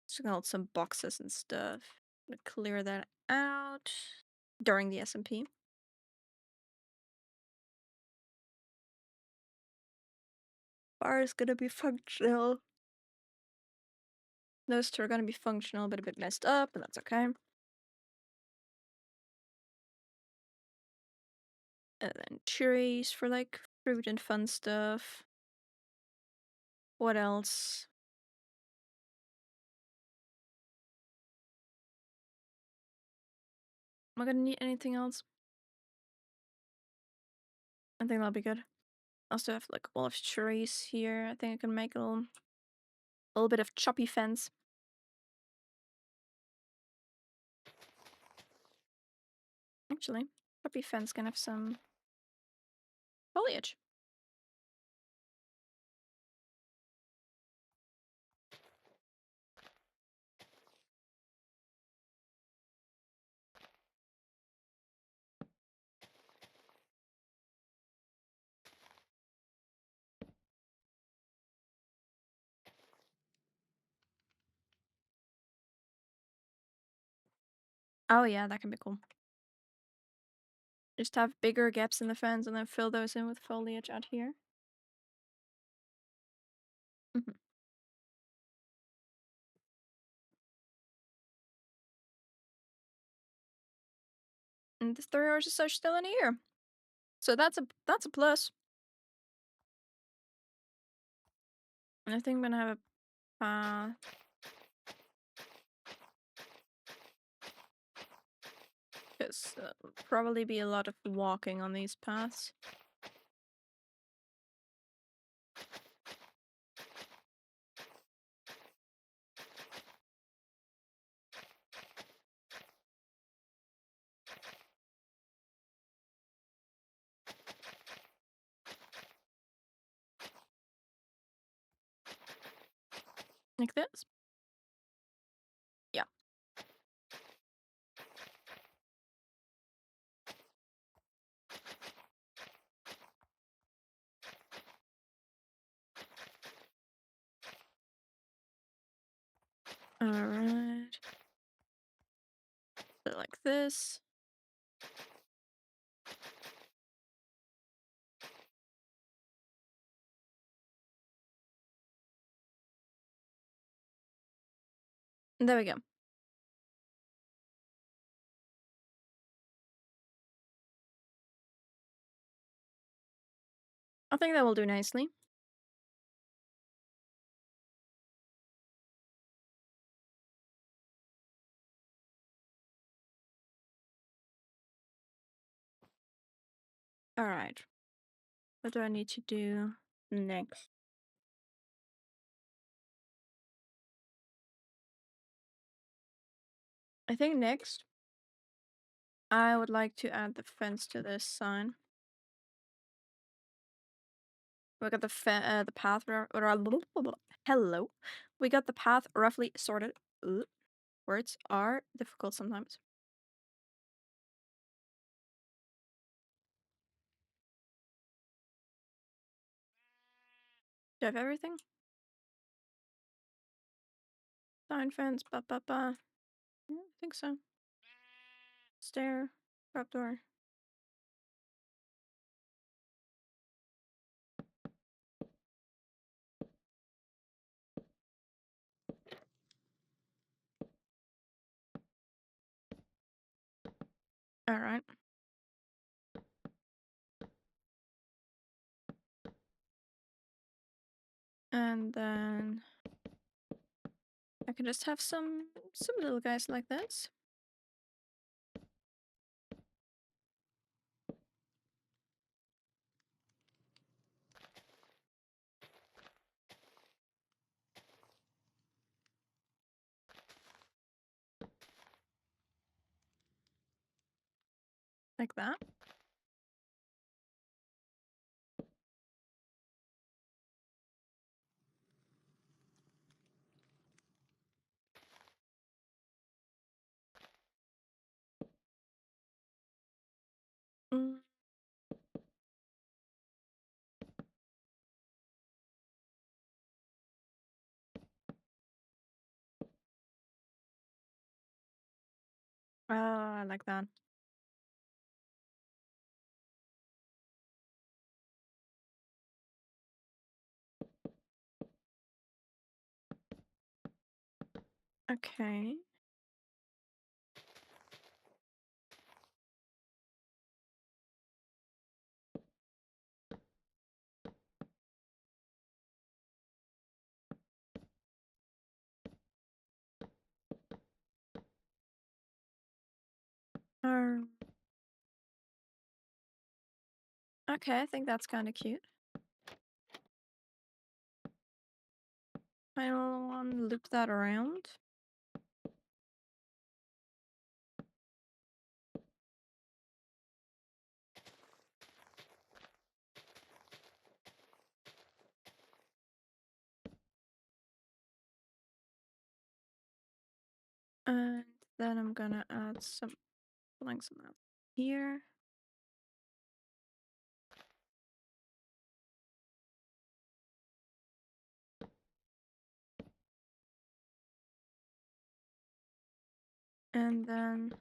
Just gonna hold some boxes and stuff. Gonna clear that out during the SMP. Bar is gonna be functional. Those two are gonna be functional, but a bit messed up, and that's okay. And then trees for like fruit and fun stuff. What else? Am I gonna need anything else? I think that'll be good. I also have like a wall of trees here. I think I can make a little bit of choppy fence. Actually, choppy fence can have some foliage. Oh yeah, that can be cool. Just have bigger gaps in the fence and then fill those in with foliage out here. Mhm. And the 3 hours or so still in here. So that's a plus. And I think I'm gonna have a path. Because probably be a lot of walking on these paths. Like this. Yeah. Alright. So like this. And there we go. I think that will do nicely. Alright. What do I need to do next? I think next, I would like to add the fence to this sign. We got the path. Hello. We got the path roughly sorted. Words are difficult sometimes. Do I have everything? Sign, fence, ba ba ba. Yeah, I think so. Stair, trapdoor. All right. And then I can just have some little guys like this. Like that. Mm. Oh, I like that. Okay. Um, okay, I think that's kind of cute. Final one, loop that around. And then I'm gonna add some blanks amount here. And then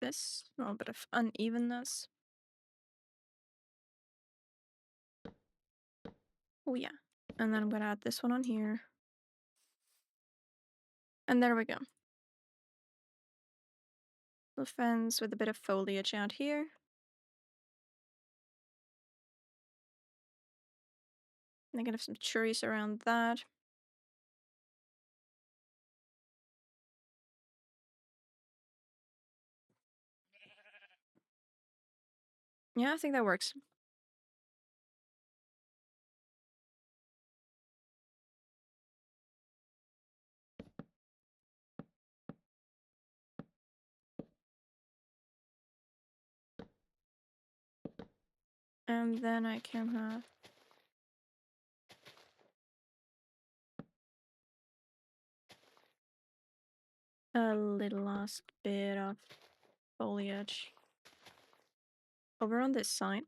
this, a little bit of unevenness. Oh yeah. And then I'm gonna add this one on here. And there we go. The fence with a bit of foliage out here. And I'm gonna have some trees around that. Yeah, I think that works. And then I can have a little last bit of foliage over on this side.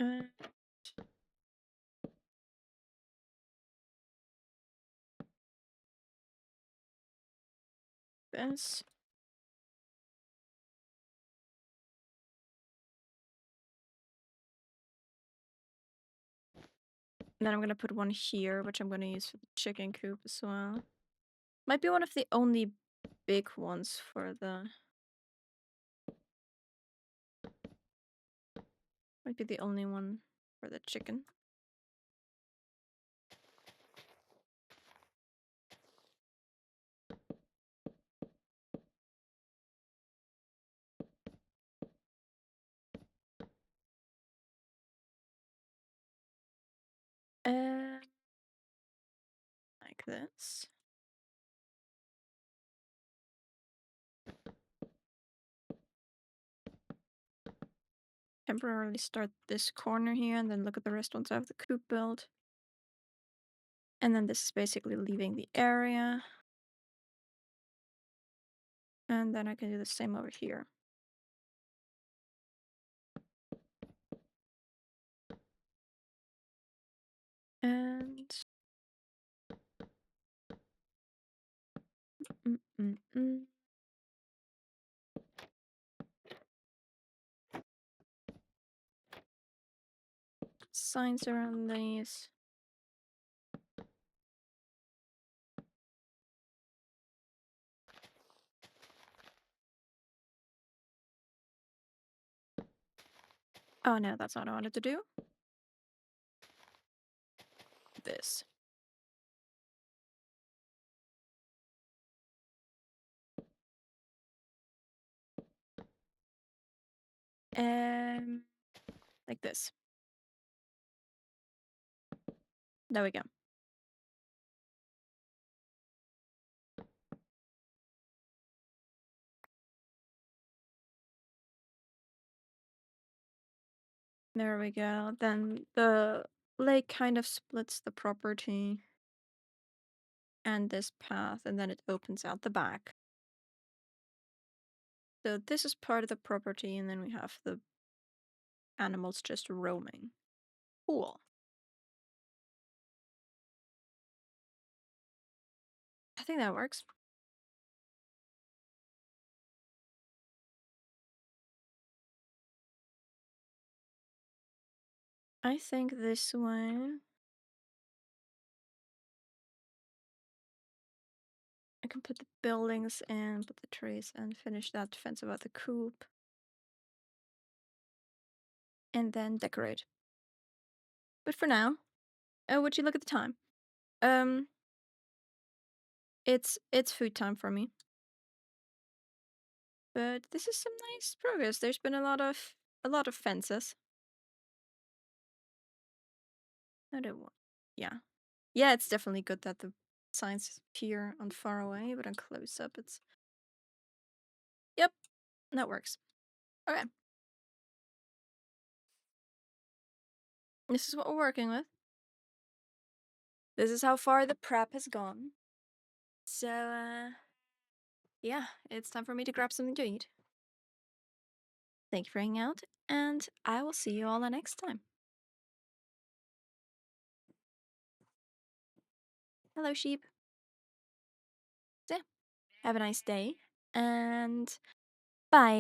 And this. And then I'm gonna put one here, which I'm gonna use for the chicken coop as well. Might be one of the only big ones for the... Might be the only one for the chicken. Uh, like this. Temporarily start this corner here and then look at the rest once I have the coop built. And then this is basically leaving the area. And then I can do the same over here. And... Signs around these. Oh no, that's not what I wanted to do. This. Like this. There we go. There we go. Then the lake kind of splits the property and this path, and then it opens out the back. So this is part of the property, and then we have the animals just roaming. Cool. I think that works. I think this way I can put the buildings in, put the trees, and finish that fence about the coop. And then decorate. But for now, would you look at the time? Um, it's food time for me. But this is some nice progress. There's been a lot of fences. I don't want. Yeah, yeah. It's definitely good that the signs appear on far away, but on close up, it's... Yep, that works. Okay, this is what we're working with. This is how far the prep has gone. So, yeah, it's time for me to grab something to eat. Thank you for hanging out, and I will see you all the next time. Hello, sheep. So, have a nice day, and bye.